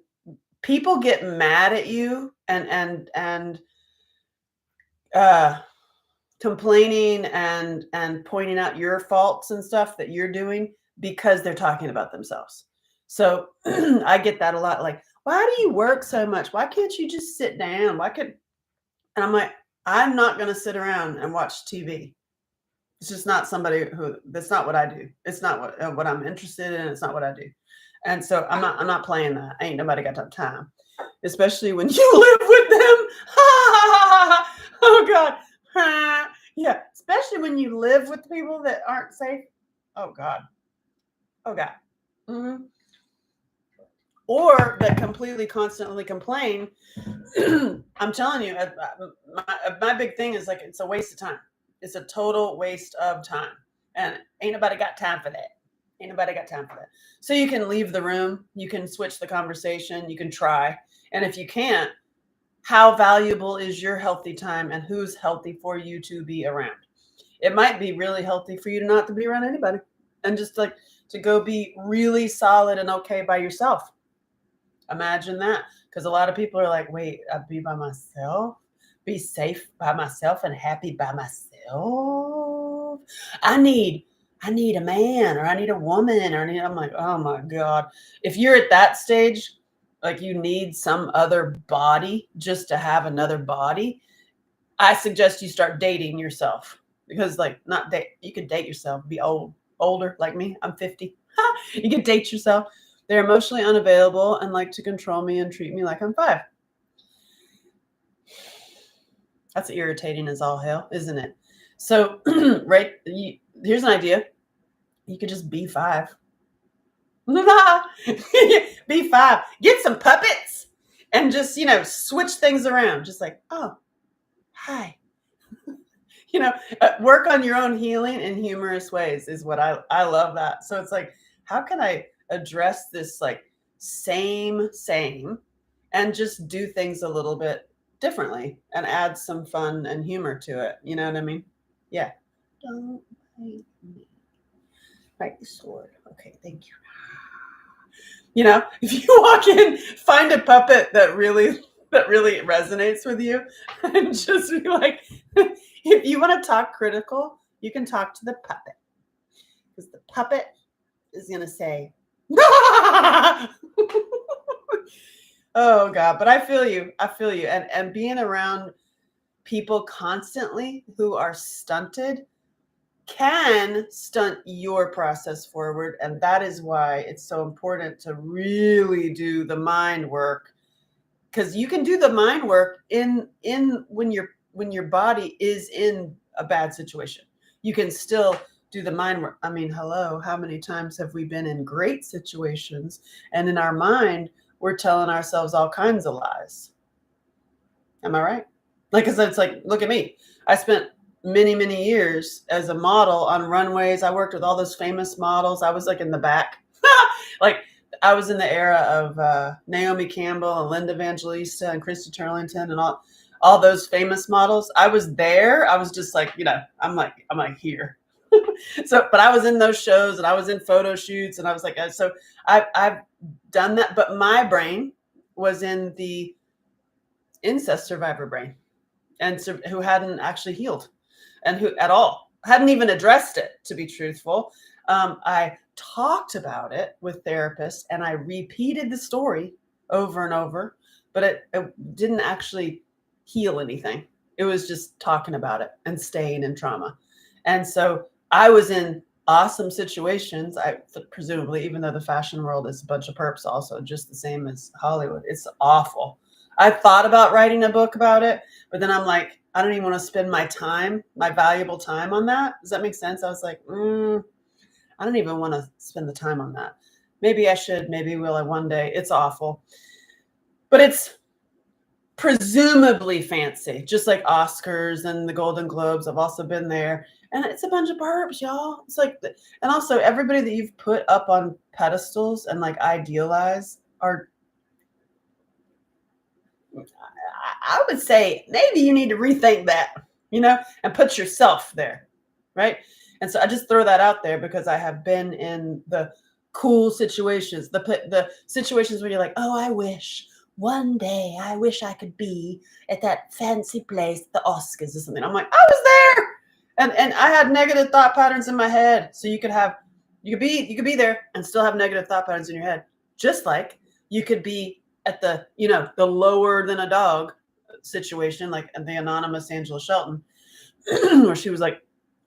S1: people get mad at you and complaining and pointing out your faults and stuff that you're doing because they're talking about themselves. So I get that a lot. Like, why do you work so much? Why can't you just sit down? And I'm like, I'm not going to sit around and watch TV. It's just not that's not what I do. It's not what I'm interested in. It's not what I do. And so I'm not playing that. Ain't nobody got that time, especially when you live with them. Oh God. Yeah. Especially when you live with people that aren't safe. Oh God. Oh God. Mm-hmm. Or that completely constantly complain. I'm telling you, my big thing is like, it's a waste of time. It's a total waste of time. And ain't nobody got time for that. Ain't nobody got time for that. So you can leave the room. You can switch the conversation. You can try. And if you can't, how valuable is your healthy time and who's healthy for you to be around? It might be really healthy for you to not to be around anybody and just like to go be really solid and okay by yourself. Imagine that. Because a lot of people are like, wait, I'd be by myself, be safe by myself and happy by myself. I need a man or I need a woman I'm like, oh my God. If you're at that stage, like you need some other body just to have another body, I suggest you start dating yourself. Because like not date, you could date yourself, be older like me. I'm 50. You can date yourself. They're emotionally unavailable and like to control me and treat me like I'm 5. That's irritating as all hell, isn't it? So, right, here's an idea. You could just be 5. Be 5. Get some puppets and just, switch things around. Just like, oh, hi. Work on your own healing in humorous ways is what I love that. So it's like, how can I address this like same and just do things a little bit differently and add some fun and humor to it? You know what I mean? Yeah. Don't bite me. Like the sword. Okay, thank you. If you walk in, find a puppet that really resonates with you and just be like, if you want to talk critical, you can talk to the puppet. Because the puppet is going to say, oh God, but I feel you. And being around people constantly who are stunted can stunt your process forward. And that is why it's so important to really do the mind work. Because you can do the mind work in when your body is in a bad situation. You can still do the mind work. I mean, hello, how many times have we been in great situations and in our mind we're telling ourselves all kinds of lies? Am I right? Like, cause it's like, look at me. I spent many years as a model on runways. I worked with all those famous models. I was like in the back, like I was in the era of Naomi Campbell and Linda Evangelista and Christy Turlington and all those famous models. I was there. I was just like, I'm like here. So, but I was in those shows and I was in photo shoots and I was like, so I've done that, but my brain was in the incest survivor brain, and so, who hadn't actually healed and who at all hadn't even addressed it, to be truthful. I talked about it with therapists and I repeated the story over and over, but it didn't actually heal anything. It was just talking about it and staying in trauma. And so I was in awesome situations. I presumably, even though the fashion world is a bunch of perps, also just the same as Hollywood, it's awful. I thought about writing a book about it, but then I'm like, I don't even want to spend my time, my valuable time on that. Does that make sense? I was like, I don't even want to spend the time on that. Maybe I should, maybe will I one day. It's awful. But it's presumably fancy, just like Oscars and the Golden Globes. I've also been there. And it's a bunch of perps, y'all. It's like, and also everybody that you've put up on pedestals and like idealize are, I would say maybe you need to rethink that, and put yourself there, right? And so I just throw that out there because I have been in the cool situations, the situations where you're like, oh, I wish one day I could be at that fancy place, the Oscars or something. I'm like, I was there. And I had negative thought patterns in my head. So you could be there and still have negative thought patterns in your head. Just like you could be at the, the lower than a dog situation, like the anonymous Angela Shelton, where she was like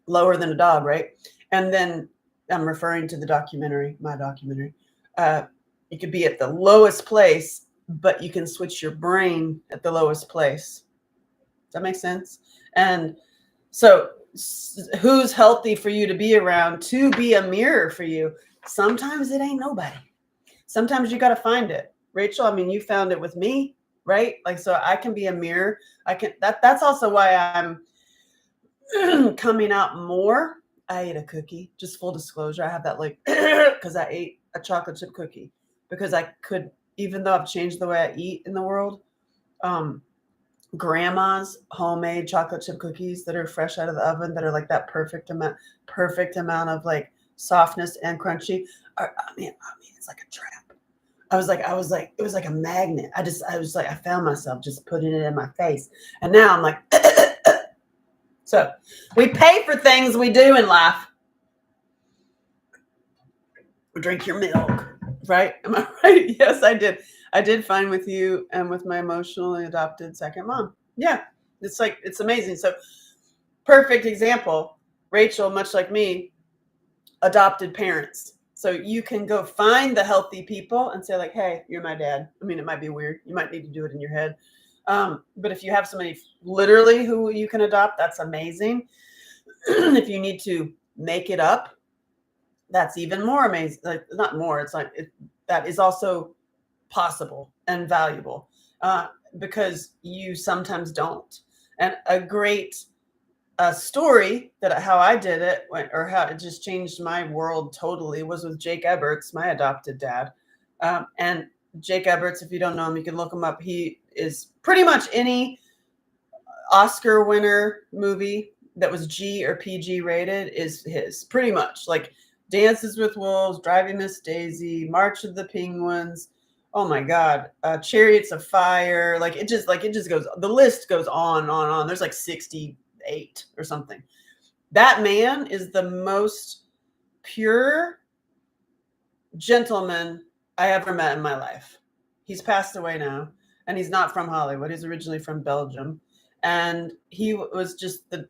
S1: lower than a dog, right? And then I'm referring to the documentary, my documentary. You could be at the lowest place, but you can switch your brain at the lowest place. Does that make sense? And so who's healthy for you to be around, to be a mirror for you? Sometimes it ain't nobody. Sometimes you got to find it. Rachel, I mean, you found it with me, right? Like, so I can be a mirror. That's also why I'm coming out more. I ate a cookie, just full disclosure. I have that like, because I ate a chocolate chip cookie because I could, even though I've changed the way I eat in the world, grandma's homemade chocolate chip cookies that are fresh out of the oven, that are like that perfect amount of like softness and crunchy. I mean, it's like a trap. I was like, it was like a magnet. I found myself just putting it in my face. And now I'm like, so we pay for things we do in life. Drink your milk, right? Am I right? Yes, I did. I did fine with you and with my emotionally adopted second mom. Yeah, it's amazing. So perfect example. Rachel, much like me, adopted parents. So you can go find the healthy people and say like, hey, you're my dad. I mean, it might be weird. You might need to do it in your head. But if you have somebody literally who you can adopt, that's amazing. If you need to make it up, that's even more amazing. Like, not more. It's like that is also possible and valuable because you sometimes don't. And a great story that how I did it, or how it just changed my world totally, was with Jake Eberts, my adopted dad. And Jake Eberts, if you don't know him, you can look him up. He is pretty much any Oscar winner movie that was G or PG rated is his, pretty much. Like Dances with Wolves, Driving Miss Daisy, March of the Penguins. Oh my God, Chariots of Fire. Like it just goes, the list goes on. There's like 68 or something. That man is the most pure gentleman I ever met in my life. He's passed away now, and he's not from Hollywood. He's originally from Belgium. And he was just the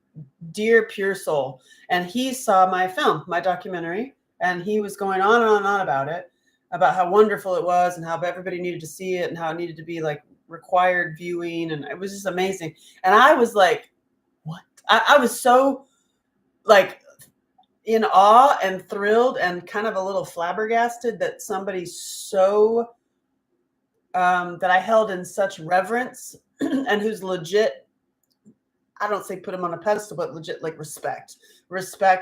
S1: dear, pure soul. And he saw my film, my documentary, and he was going on and on about it, about how wonderful it was and how everybody needed to see it and how it needed to be like required viewing. And it was just amazing. And I was like, what? I was so like in awe and thrilled and kind of a little flabbergasted that somebody so that I held in such reverence and who's legit, I don't say put him on a pedestal, but legit like respect,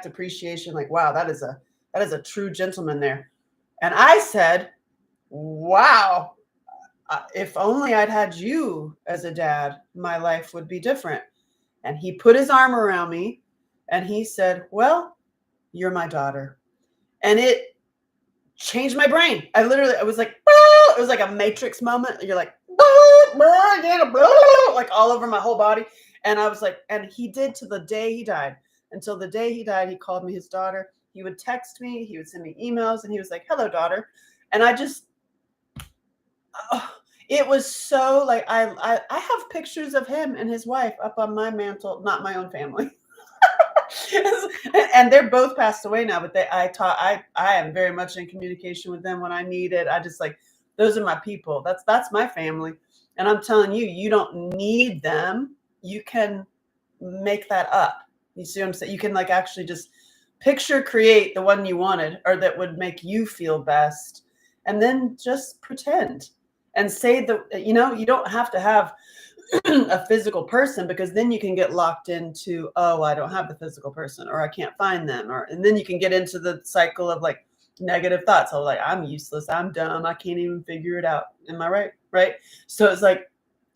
S1: appreciation. Like, wow, that is a true gentleman there. And I said, wow, if only I'd had you as a dad, my life would be different. And he put his arm around me and he said, well, you're my daughter. And it changed my brain. I was like, "Ah!" It was like a Matrix moment. You're like, like all over my whole body. And I was like, and he did to the day he died. Until the day he died, he called me his daughter. He would text me, he would send me emails, and he was like, hello, daughter. And I just, it was so like, I have pictures of him and his wife up on my mantle, not my own family. And they're both passed away now, but I am very much in communication with them when I need it. I just like, those are my people. That's my family. And I'm telling you, you don't need them. You can make that up. You see what I'm saying? You can like actually just create the one you wanted or that would make you feel best. And then just pretend and say you don't have to have a physical person, because then you can get locked into, oh, I don't have the physical person, or I can't find them, and then you can get into the cycle of like negative thoughts. I was like, I'm useless, I'm dumb, I can't even figure it out. Am I right? Right. So it's like,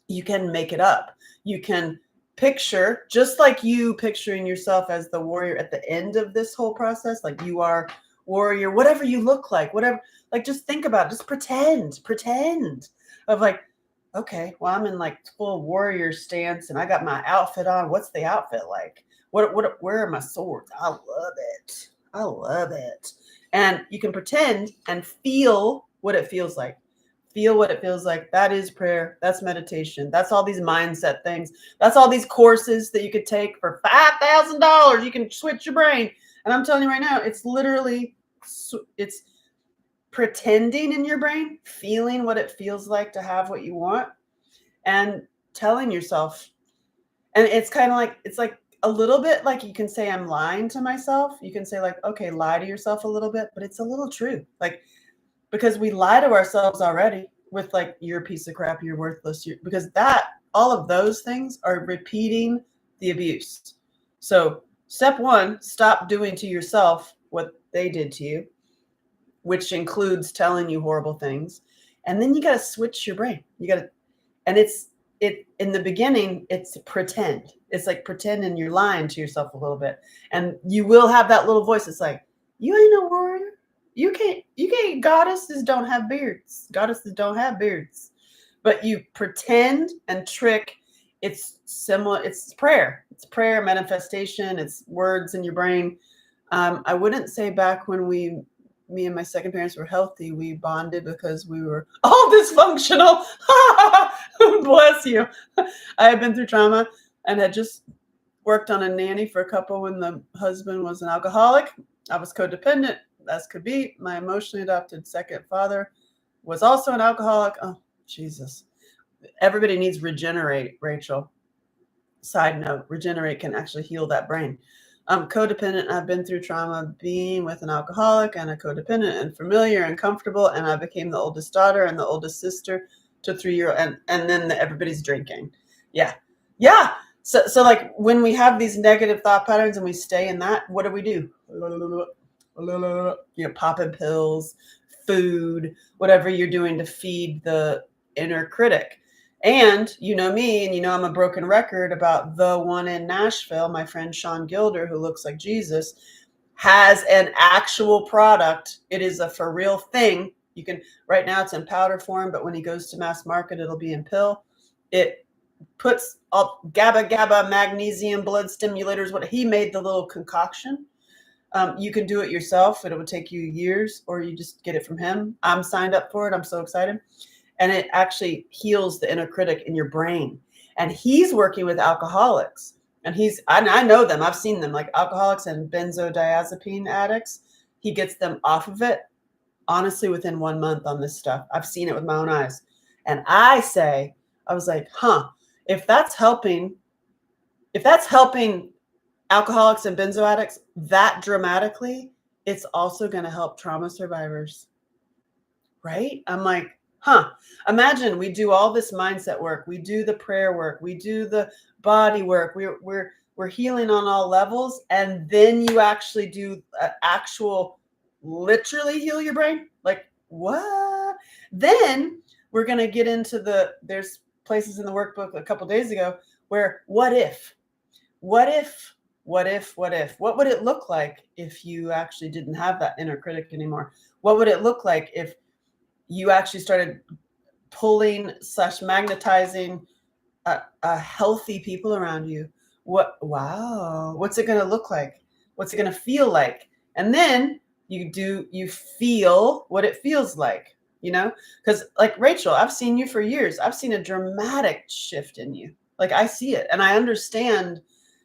S1: you can make it up. You can picture, just like you picturing yourself as the warrior at the end of this whole process, like you are warrior, whatever you look like, whatever, like just think about it, just pretend of like, okay, well, I'm in like full warrior stance and I got my outfit on. What's the outfit like? Where are my swords? I love it. And you can pretend and feel what it feels like. Feel what it feels like. That is prayer. That's meditation. That's all these mindset things. That's all these courses that you could take for $5,000. You can switch your brain. And I'm telling you right now, it's literally, it's pretending in your brain, feeling what it feels like to have what you want, and telling yourself. And it's kind of like, it's like a little bit like, you can say I'm lying to myself. You can say like, okay, lie to yourself a little bit, but it's a little true. Like, because we lie to ourselves already with like, you're a piece of crap, you're worthless, because all of those things are repeating the abuse. So step one, stop doing to yourself what they did to you, which includes telling you horrible things. And then you got to switch your brain. And in the beginning, it's pretend. It's like pretending you're lying to yourself a little bit. And you will have that little voice. It's like, you ain't no warrior. You can't, goddesses don't have beards. Goddesses don't have beards. But you pretend and trick. It's similar. It's prayer. It's prayer, manifestation. It's words in your brain. I wouldn't say back when me and my second parents were healthy, we bonded because we were all dysfunctional. Bless you. I had been through trauma and had just worked on a nanny for a couple when the husband was an alcoholic. I was codependent, as could be. My emotionally adopted second father was also an alcoholic. Oh, Jesus. Everybody needs Regenerate, Rachel. Side note, Regenerate can actually heal that brain. I'm codependent. I've been through trauma being with an alcoholic and a codependent, and familiar and comfortable. And I became the oldest daughter and the oldest sister to 3-year-old. And then everybody's drinking. Yeah. Yeah. So like when we have these negative thought patterns and we stay in that, what do? Popping pills, food, whatever you're doing to feed the inner critic. And you know me, and I'm a broken record about the one in Nashville. My friend Sean Gilder, who looks like Jesus, has an actual product. It is a for real thing. You can, right now it's in powder form, but when he goes to mass market, it'll be in pill. It puts up GABA, magnesium, blood stimulators. What he made, the little concoction. You can do it yourself. It would take you years, or you just get it from him. I'm signed up for it. I'm so excited. And it actually heals the inner critic in your brain. And he's working with alcoholics. And I know them. I've seen them, like alcoholics and benzodiazepine addicts. He gets them off of it, honestly, within 1 month on this stuff. I've seen it with my own eyes. And I was like, if that's helping alcoholics and benzo addicts that dramatically, it's also going to help trauma survivors. Right? I'm like, imagine we do all this mindset work. We do the prayer work. We do the body work. We're healing on all levels. And then you actually do actual, literally heal your brain. Like, what? Then we're going to get into there's places in the workbook a couple days ago where what if what if, what would it look like if you actually didn't have that inner critic anymore? What would it look like if you actually started pulling / magnetizing healthy people around you? What's it going to look like? What's it going to feel like? And then you feel what it feels like, because like Rachel, I've seen you for years. I've seen a dramatic shift in you. Like I see it and I understand.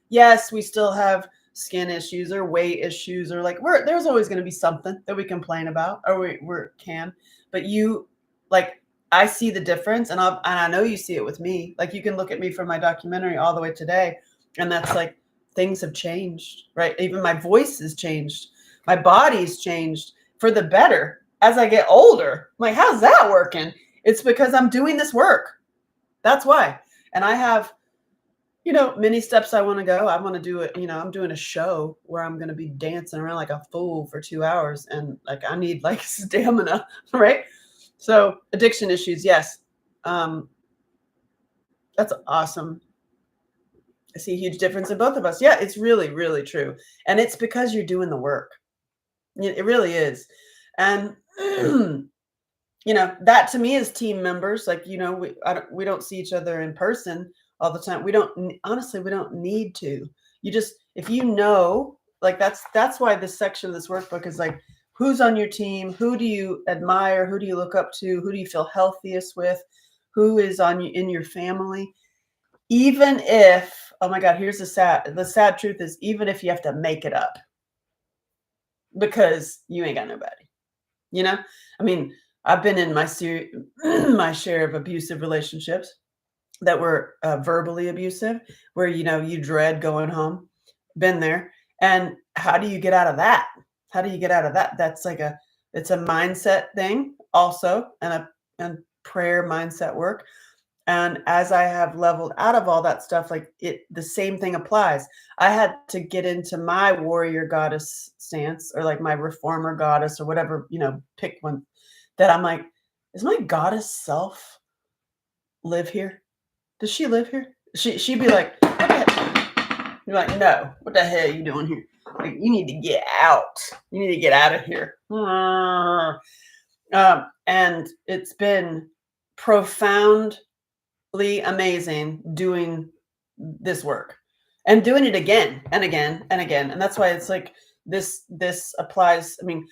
S1: Yes, we still have skin issues or weight issues, or like there's always going to be something that we complain about, or we can, but you, like, I see the difference, and I know you see it with me. Like you can look at me from my documentary all the way today, and that's like things have changed, right? Even my voice has changed. My body's changed for the better as I get older. I'm like, how's that working? It's because I'm doing this work. That's why. And I have, many steps I want to go. I want to do it. I'm doing a show where I'm going to be dancing around like a fool for 2 hours. And like, I need like stamina, right? So addiction issues. Yes. That's awesome. I see a huge difference in both of us. Yeah, it's really, really true. And it's because you're doing the work. It really is. And, that to me is team members. Like, we don't see each other in person all the time. We don't need to. You just, if like that's why this section of this workbook is like, who's on your team? Who do you admire? Who do you look up to? Who do you feel healthiest with? Who is in your family? Even if, oh my God, here's the sad truth is, even if you have to make it up because you ain't got nobody, I mean, I've been in my my share of abusive relationships that were verbally abusive, where, you dread going home. Been there. And how do you get out of that? That's like it's a mindset thing also, and prayer mindset work. And as I have leveled out of all that stuff, like the same thing applies. I had to get into my warrior goddess stance, or like my reformer goddess, or whatever, pick one, that I'm like, does my goddess self live here? Does she live here? She'd be like, what the heck? You're like, no, what the hell are you doing here? Like, you need to get out. You need to get out of here. And it's been profoundly amazing doing this work and doing it again and again and again. And that's why it's like this applies. I mean,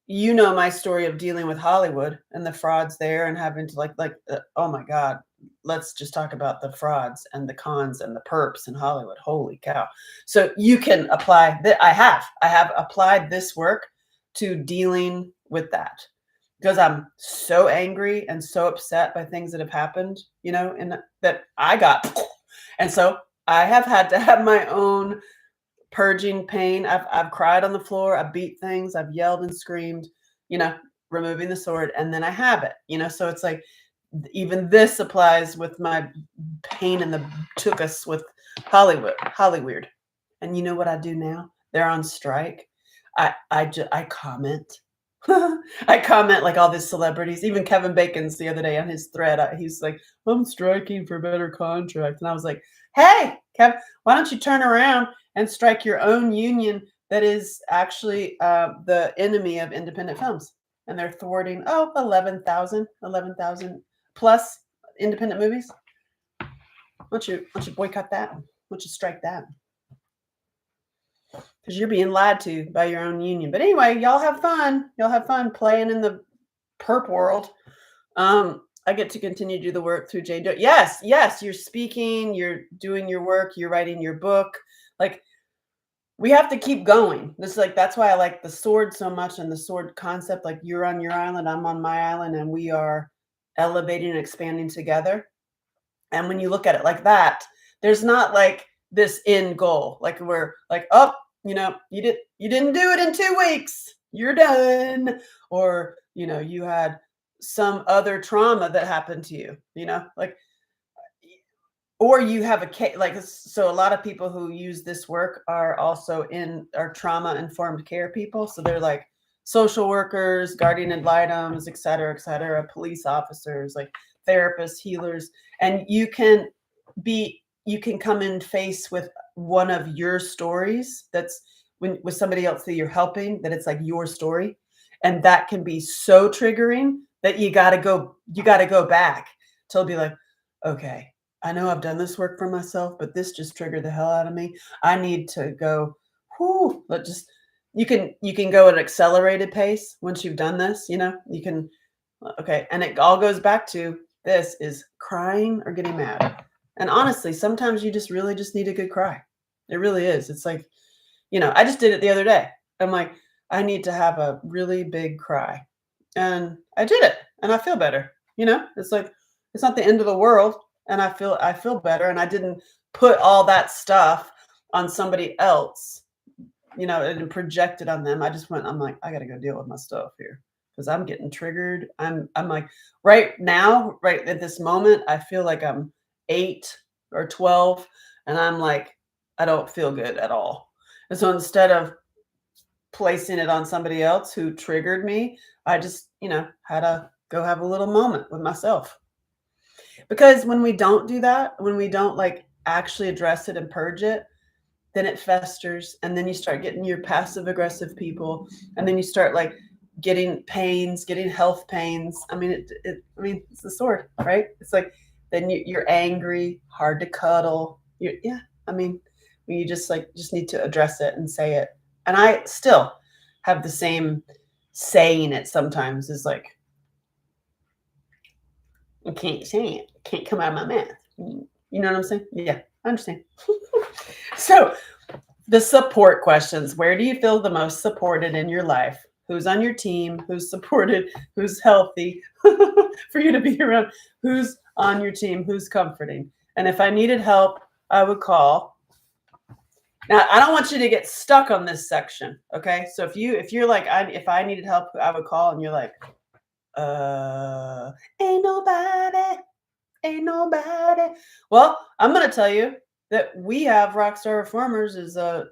S1: my story of dealing with Hollywood and the frauds there, and having to oh my God, let's just talk about the frauds and the cons and the perps in Hollywood. Holy cow. So you can apply that. I have applied this work to dealing with that, because I'm so angry and so upset by things that have happened, and that I got. And so I have had to have my own purging pain. I've cried on the floor. I've beat things. I've yelled and screamed, removing the sword. And then I have it, so it's like, even this applies with my pain in the took us with Hollywood. And you know what I do now? They're on strike. I comment. I comment like all these celebrities. Even Kevin Bacon's the other day on his thread. He's like, I'm striking for better contract. And I was like, hey, Kevin, why don't you turn around and strike your own union that is actually the enemy of independent films? And they're thwarting, 11,000 plus independent movies. Why don't you boycott that? Why don't you strike that? Because you're being lied to by your own union. But anyway, y'all have fun. Y'all have fun playing in the perp world. I get to continue to do the work through Jane Doe. Yes, you're speaking, you're doing your work, you're writing your book. Like, we have to keep going. That's why I like the sword so much, and the sword concept. Like, you're on your island, I'm on my island, and we are elevating and expanding together. And when you look at it like that, there's not like this end goal. Like, we're like, you didn't do it in 2 weeks, you're done. Or, you had some other trauma that happened to you, or you have a case, so a lot of people who use this work are also are trauma informed care people. So they're like social workers, guardian ad litems, et cetera, police officers, like therapists, healers. And you can come in face with one of your stories that's when with somebody else that you're helping, that it's like your story, and that can be so triggering that you gotta go back to be like, okay, I know I've done this work for myself, but this just triggered the hell out of me. I need to go, whoo, let just you can go at an accelerated pace once you've done this, you can okay, and it all goes back to this is crying or getting mad. And honestly, sometimes you just really just need a good cry. It really is. It's like, I just did it the other day. I'm like, I need to have a really big cry. And I did it and I feel better. It's like it's not the end of the world and I feel better and I didn't put all that stuff on somebody else, and project it on them. I'm like, I got to go deal with my stuff here because I'm getting triggered. I'm like right now, right at this moment, I feel like I'm 8 or 12 and I'm like I don't feel good at all. And so instead of placing it on somebody else who triggered me, I just, had to go have a little moment with myself. Because when we don't do that, when we don't like actually address it and purge it, then it festers and then you start getting your passive aggressive people and then you start like getting pains, getting health pains. I mean, it's the sword, right? It's like then you're angry, hard to cuddle. Yeah, I mean, you just need to address it and say it. And I still have the same saying it sometimes is like, I can't say it. It can't come out of my mouth. You know what I'm saying? Yeah, I understand. So the support questions. Where do you feel the most supported in your life? Who's on your team? Who's supported? Who's healthy for you to be around? Who's on your team? Who's comforting? And if I needed help, I would call. Now, I don't want you to get stuck on this section. Okay. So if you're like, if I needed help, I would call and you're like, ain't nobody. Ain't nobody. Well, I'm going to tell you that we have Rockstar Reformers is a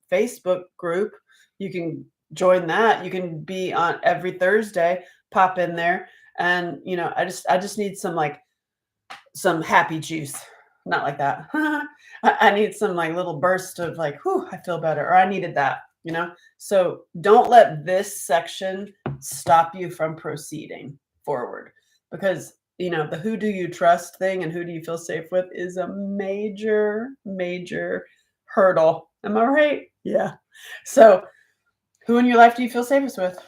S1: Facebook group. You can join that. You can be on every Thursday, pop in there. And, I just need some happy juice. Not like that. I need some like little burst of like, whew, I feel better. Or I needed that. So don't let this section stop you from proceeding forward because the who do you trust thing and who do you feel safe with is a major, major hurdle. Am I right? Yeah. So who in your life do you feel safest with?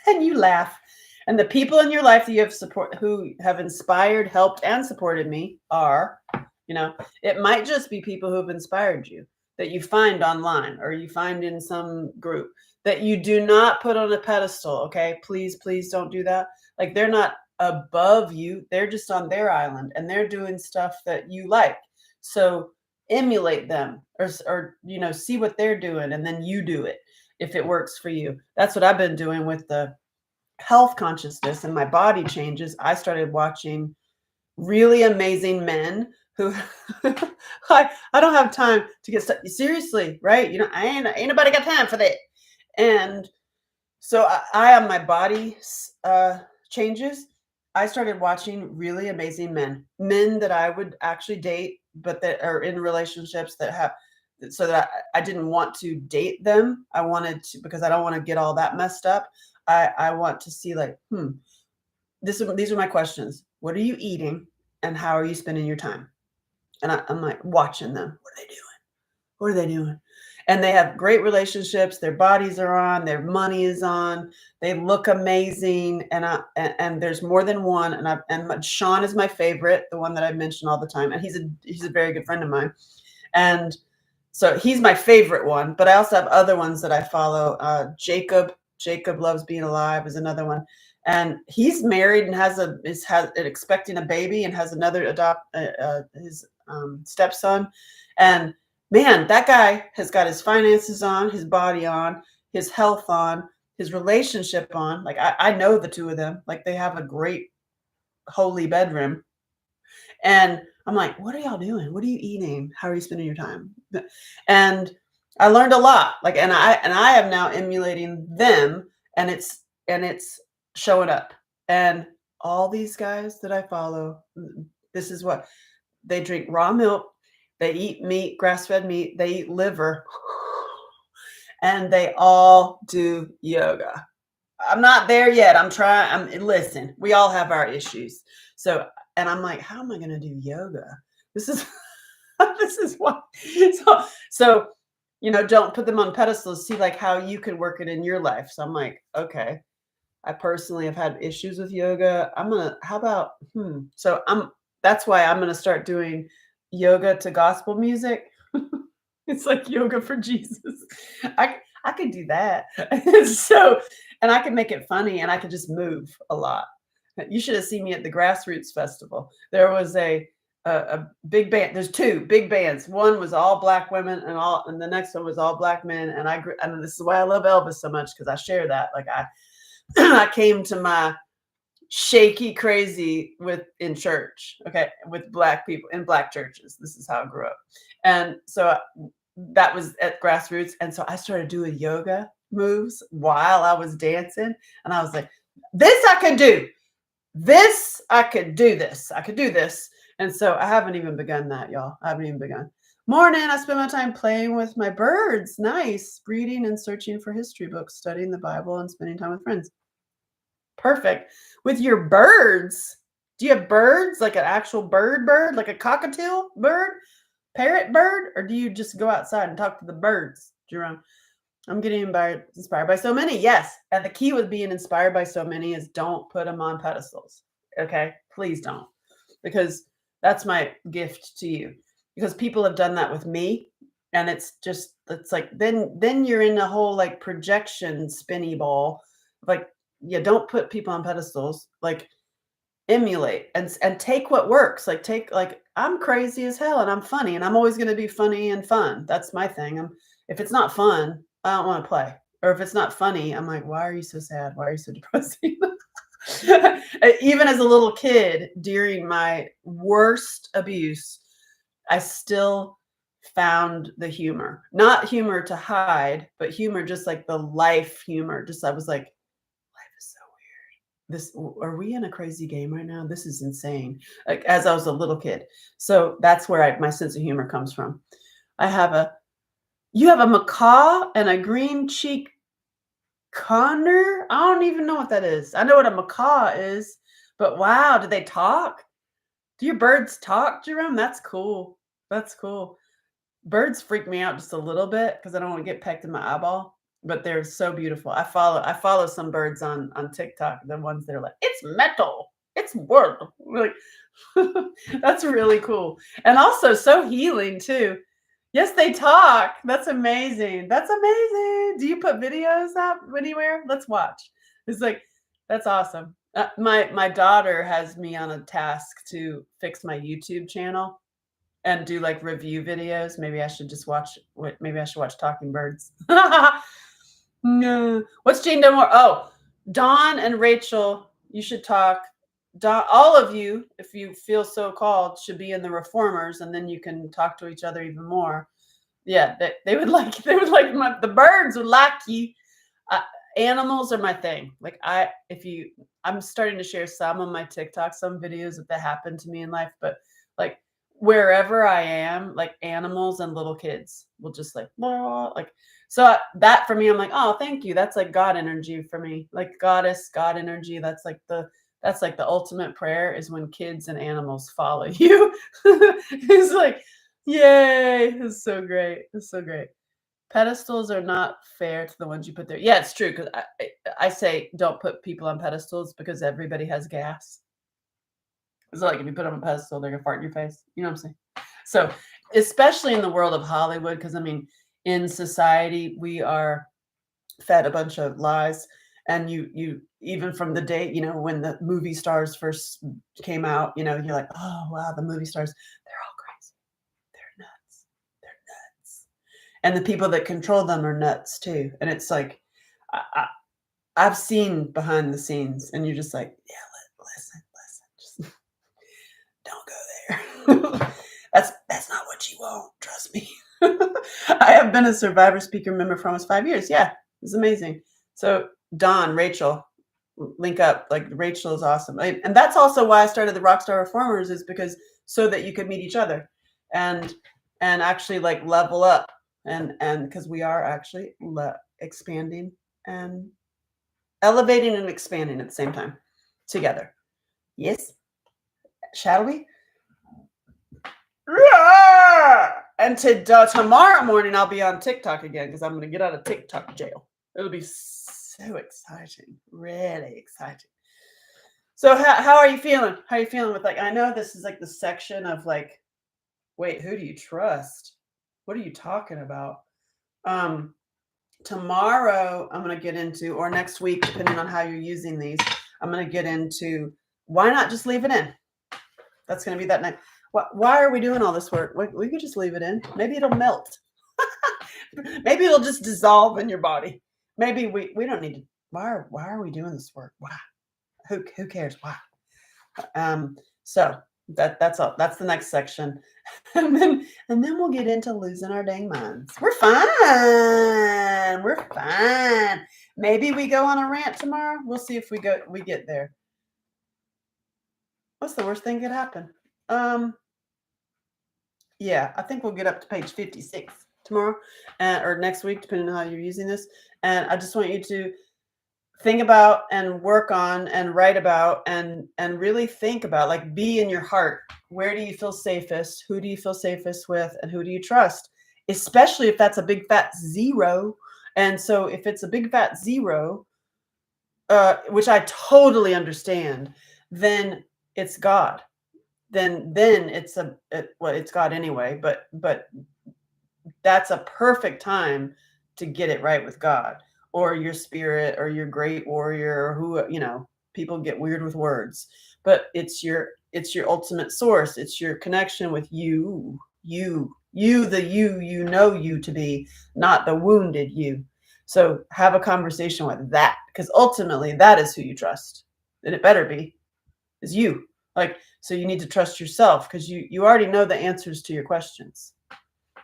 S1: And you laugh. And the people in your life that you have who have inspired, helped, and supported me are, it might just be people who have inspired you that you find online or you find in some group that you do not put on a pedestal. Okay. Please, please don't do that. Like they're not above you. They're just on their island and they're doing stuff that you like. So emulate them or see what they're doing and then you do it if it works for you. That's what I've been doing with the health consciousness and my body changes. I started watching really amazing men who I don't have time to get stuck. Seriously, right? Ain't nobody got time for that. And so I on my body changes, I started watching really amazing men that I would actually date, but that are in relationships that have, so that I didn't want to date them. I wanted to, because I don't want to get all that messed up. I want to see like, these are my questions. What are you eating and how are you spending your time? And I'm like watching them. What are they doing? What are they doing? And they have great relationships. Their bodies are on. Their money is on. They look amazing. And there's more than one. And Sean is my favorite, the one that I mention all the time. And he's a very good friend of mine. And so he's my favorite one. But I also have other ones that I follow. Jacob Loves Being Alive is another one. And he's married and is expecting a baby and has another his stepson. And man, that guy has got his finances on, his body on, his health on, his relationship on. Like I know the two of them. Like they have a great holy bedroom. And I'm like, what are y'all doing? What are you eating? How are you spending your time? And I learned a lot. Like, and I am now emulating them, and it's showing up. And all these guys that I follow, this is what they drink: raw milk. They eat meat, grass-fed meat. They eat liver. And they all do yoga. I'm not there yet. I'm trying. Listen, we all have our issues. So, and I'm like, how am I going to do yoga? This is, this is what, so, don't put them on pedestals. See like how you can work it in your life. So I'm like, okay, I personally have had issues with yoga. How about, so that's why I'm going to start doing yoga to gospel music. It's like yoga for Jesus. I could do that. So, and I could make it funny and I could just move a lot. You should have seen me at the Grassroots Festival. There was a big band. There's two big bands. One was all Black women and the next one was all Black men. And this is why I love Elvis so much, because I share that. Like I came to my shaky crazy in church, okay, with Black people in Black churches. This is how I grew up. And so that was at Grassroots. And so I started doing yoga moves while I was dancing. And I was like, this I could do. This I could do this. I could do this. And so I haven't even begun that, y'all. I haven't even begun. Morning, I spend my time playing with my birds. Nice. Reading and searching for history books, studying the Bible, and spending time with friends. Perfect. With your birds. Do you have birds? Like an actual bird, like a cockatiel bird? Parrot bird? Or do you just go outside and talk to the birds, Jerome? I'm getting inspired by so many. Yes. And the key with being inspired by so many is don't put them on pedestals. Okay. Please don't. Because that's my gift to you. Because people have done that with me. And it's like, then you're in a whole like projection spinny ball. Like, yeah, don't put people on pedestals. Like, emulate and take what works. Like I'm crazy as hell and I'm funny and I'm always going to be funny and fun. That's my thing. If it's not fun, I don't want to play. Or if it's not funny, I'm like, why are you so sad? Why are you so depressing? Even as a little kid, during my worst abuse, I still found the humor. Not humor to hide, but humor, just like the life humor. I was like, life is so are we in a crazy game right now? This is insane. Like as I was a little kid. So that's where my sense of humor comes from. You have a macaw and a green cheek condor. I don't even know what that is. I know what a macaw is, but wow, do they talk? Do your birds talk, Jerome? That's cool. That's cool. Birds freak me out just a little bit because I don't want to get pecked in my eyeball. But they're so beautiful. I follow some birds on TikTok. The ones that are like, it's metal, it's wood. Like, that's really cool. And also so healing too. Yes, they talk. That's amazing. That's amazing. Do you put videos up anywhere? Let's watch. It's like, that's awesome. My daughter has me on a task to fix my YouTube channel and do like review videos. Maybe I should just watch Talking Birds. No. What's Jane done more? Oh, Dawn and Rachel, you should talk. All of you, if you feel so called, should be in the Reformers, and then you can talk to each other even more. Yeah, they would like the birds would like you. Animals are my thing. Like I'm starting to share some on my TikTok, some videos that happened to me in life, but like wherever I am, like animals and little kids will just like so that for me, I'm like, oh, thank you. That's like God energy for me, like goddess, God energy. That's like the ultimate prayer is when kids and animals follow you. It's like, yay! It's so great. It's so great. Pedestals are not fair to the ones you put there. Yeah, it's true. Because I say don't put people on pedestals because everybody has gas. It's like if you put them on a pedestal, they're gonna fart in your face. You know what I'm saying? So, especially in the world of Hollywood, because I mean, in society, we are fed a bunch of lies. And you even from the day, when the movie stars first came out, you're like, oh, wow, the movie stars, they're all crazy. They're nuts. They're nuts. And the people that control them are nuts too. And it's like, I've seen behind the scenes and you're just like, yeah, listen, just don't go there. That's not what you want. Trust me. I have been a Survivor Speaker member for almost 5 years. Yeah, it's amazing. So Dawn, Rachel, link up. Like Rachel is awesome. And that's also why I started the Rockstar Reformers, is because so that you could meet each other. And and actually like level up, and because we are actually expanding and elevating and expanding at the same time together. Yes, shall we? And tomorrow morning I'll be on TikTok again because I'm going to get out of TikTok jail. It'll be so exciting, really exciting. So how are you feeling? How are you feeling with, like, I know this is like the section of like, wait, who do you trust? What are you talking about? Tomorrow I'm going to get into, or next week, depending on how you're using these, I'm going to get into why not just leave it in? That's going to be that night. Why are we doing all this work? We could just leave it in. Maybe it'll melt. Maybe it'll just dissolve in your body. Maybe we don't need to. Why are we doing this work? Why? Who cares? Why? So that's all. That's the next section, and then we'll get into losing our dang minds. We're fine. We're fine. Maybe we go on a rant tomorrow. We'll see if we get there. What's the worst thing that could happen? Yeah, I think we'll get up to page 56 tomorrow, or next week, depending on how you're using this. And I just want you to think about and work on and write about and really think about, like, be in your heart. Where do you feel safest? Who do you feel safest with? And who do you trust? Especially if that's a big fat zero. And so if it's a big fat zero, which I totally understand, then it's God. Then it's it's God anyway, but that's a perfect time to get it right with God, or your spirit, or your great warrior, or who, people get weird with words, but it's your ultimate source. It's your connection with you, the you to be, not the wounded you. So have a conversation with that, because ultimately that is who you trust, and it better be, is you. Like, so you need to trust yourself, because you already know the answers to your questions.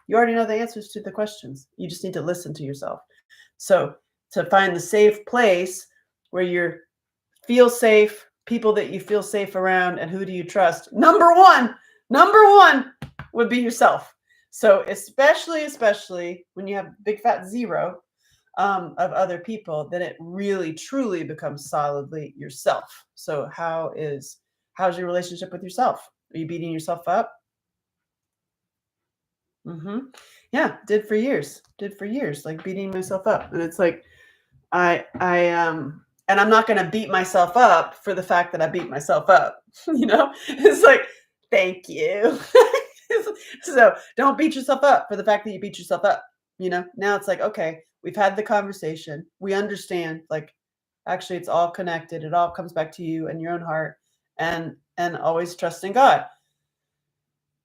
S1: You already know the answers to the questions. You just need to listen to yourself. So to find the safe place where you feel safe, people that you feel safe around, and who do you trust? Number one would be yourself. So especially when you have big fat zero of other people, then it really truly becomes solidly yourself. So how's your relationship with yourself? Are you beating yourself up? Yeah, did for years, like beating myself up. And it's like, and I'm not going to beat myself up for the fact that I beat myself up. It's like, thank you. So don't beat yourself up for the fact that you beat yourself up. Now it's like, okay, we've had the conversation. We understand, like, actually it's all connected. It all comes back to you and your own heart, and always trusting God.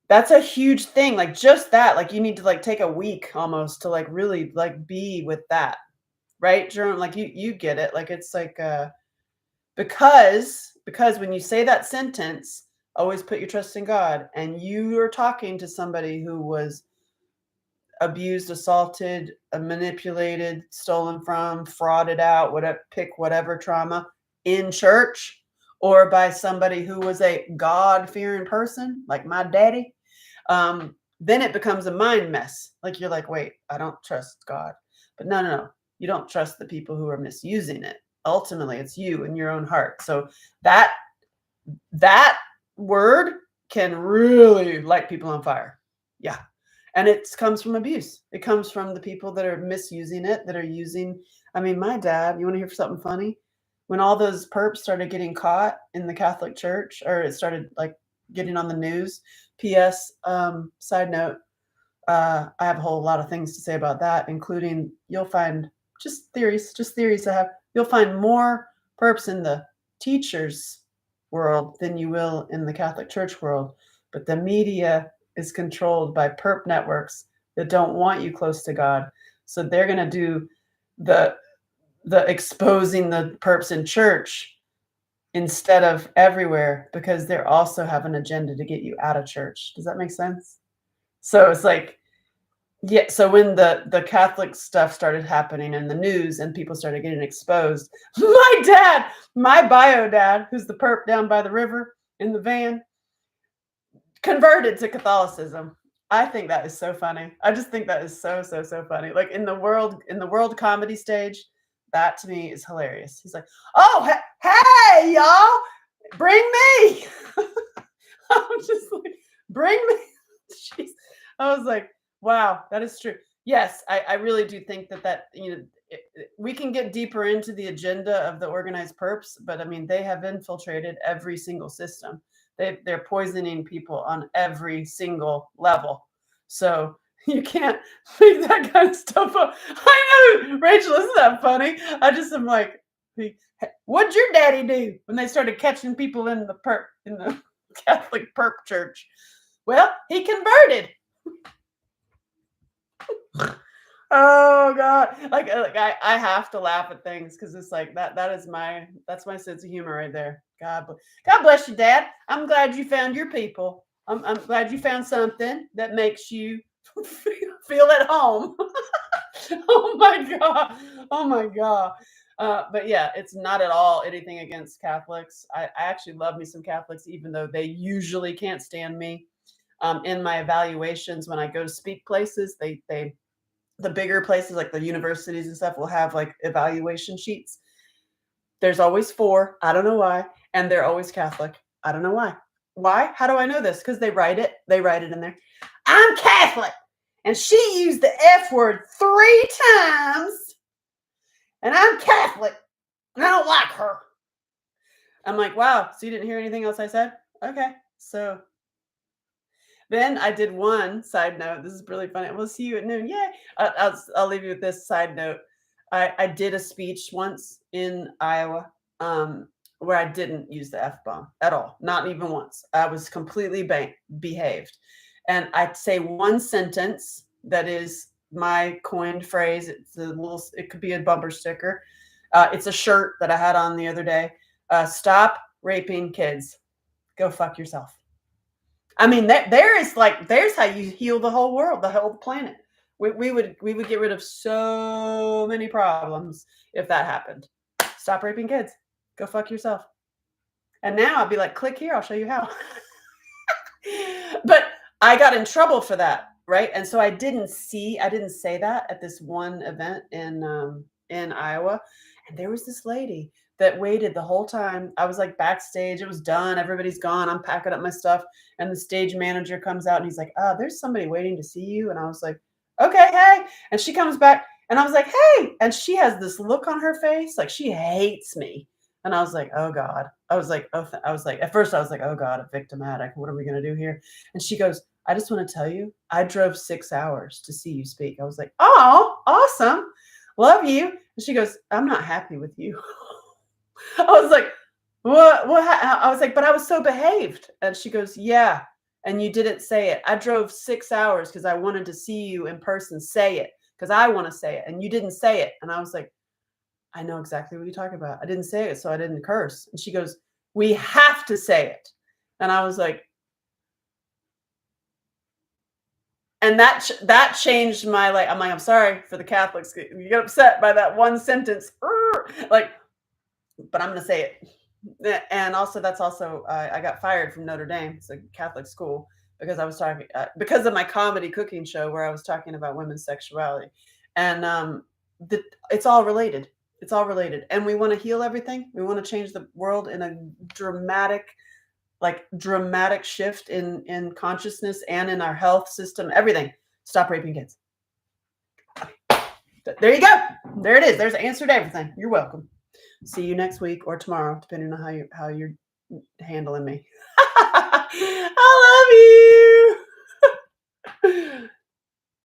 S1: That's a huge thing. Like, just that, like, you need to like take a week almost to like really like be with that. Right, Jerome? Like, you get it. Like, it's like, because when you say that sentence, always put your trust in God, and you are talking to somebody who was abused, assaulted, manipulated, stolen from, frauded out, pick whatever trauma, in church, or by somebody who was a God-fearing person, like my daddy, then it becomes a mind mess. Like, you're like, wait, I don't trust God. But no. You don't trust the people who are misusing it. Ultimately, it's you and your own heart. So that word can really light people on fire. Yeah. And it comes from abuse. It comes from the people that are misusing it, that are using. I mean, my dad, you want to hear something funny? When all those perps started getting caught in the Catholic Church, or it started like getting on the news, P.S. Side note, I have a whole lot of things to say about that, including, you'll find just theories I have. You'll find more perps in the teachers world than you will in the Catholic Church world. But the media is controlled by perp networks that don't want you close to God. So they're going to do the exposing the perps in church instead of everywhere, because they also have an agenda to get you out of church. Does that make sense? So it's like, yeah, so when the Catholic stuff started happening in the news and people started getting exposed, my bio dad, who's the perp down by the river in the van, converted to Catholicism. I think that is so funny. I just think that is so, so, so funny. Like in the world comedy stage, that to me is hilarious. He's like, "Oh, hey, y'all, bring me." I'm just like, "Bring me." Jeez. I was like, "Wow, that is true." Yes, I really do think that we can get deeper into the agenda of the organized perps, but I mean, they have infiltrated every single system. They're poisoning people on every single level. So you can't make that kind of stuff up. I know, Rachel, isn't that funny? I just am like, what'd your daddy do when they started catching people in the Catholic perp church? Well, he converted. Oh God. Like I have to laugh at things because it's like that's my sense of humor right there. God bless you, Dad. I'm glad you found your people. I'm glad you found something that makes you feel at home. Oh my God. Oh my God. But yeah, it's not at all anything against Catholics. I actually love me some Catholics, even though they usually can't stand me. In my evaluations, when I go to speak places, the bigger places like the universities and stuff will have like evaluation sheets. There's always 4. I don't know why. And they're always Catholic. I don't know why. Why? How do I know this? Because they write it. They write it in there. I'm Catholic. And she used the F word 3 times. And I'm Catholic. And I don't like her. I'm like, wow. So you didn't hear anything else I said? Okay. So then I did one side note. This is really funny. We'll see you at noon. Yay. I'll leave you with this side note. I did a speech once in Iowa where I didn't use the F-bomb at all. Not even once. I was completely behaved. And I'd say one sentence that is my coined phrase. It could be a bumper sticker. It's a shirt that I had on the other day. Stop raping kids. Go fuck yourself. I mean, there's how you heal the whole world, the whole planet. We would get rid of so many problems if that happened. Stop raping kids. Go fuck yourself. And now I'd be like, click here, I'll show you how. But I got in trouble for that, right? And so I didn't say that at this one event in Iowa. And there was this lady that waited the whole time. I was like backstage. It was done. Everybody's gone. I'm packing up my stuff. And the stage manager comes out and he's like, oh, there's somebody waiting to see you. And I was like, okay, hey. And she comes back and I was like, hey. And she has this look on her face like she hates me. And I was like, oh God. I was like, at first I was like, oh God, a victimatic. What are we going to do here? And she goes, I just want to tell you, I drove 6 hours to see you speak. I was like, oh, awesome. Love you. And she goes, I'm not happy with you. I was like, what? I was like, but I was so behaved. And she goes, yeah. And you didn't say it. I drove 6 hours because I wanted to see you in person say it because I want to say it. And you didn't say it. And I was like, I know exactly what you're talking about. I didn't say it, so I didn't curse. And she goes, we have to say it. And I was like, and that changed my, like, I'm like, I'm sorry for the Catholics. You get upset by that one sentence. Like, but I'm going to say it. And also, I got fired from Notre Dame. It's a Catholic school because I was talking, because of my comedy cooking show where I was talking about women's sexuality. And it's all related. It's all related. And we want to heal everything. We want to change the world in a dramatic shift in consciousness and in our health system, everything. Stop raping kids. There you go. There it is. There's the answer to everything. You're welcome. See you next week or tomorrow, depending on how you're handling me. I love you.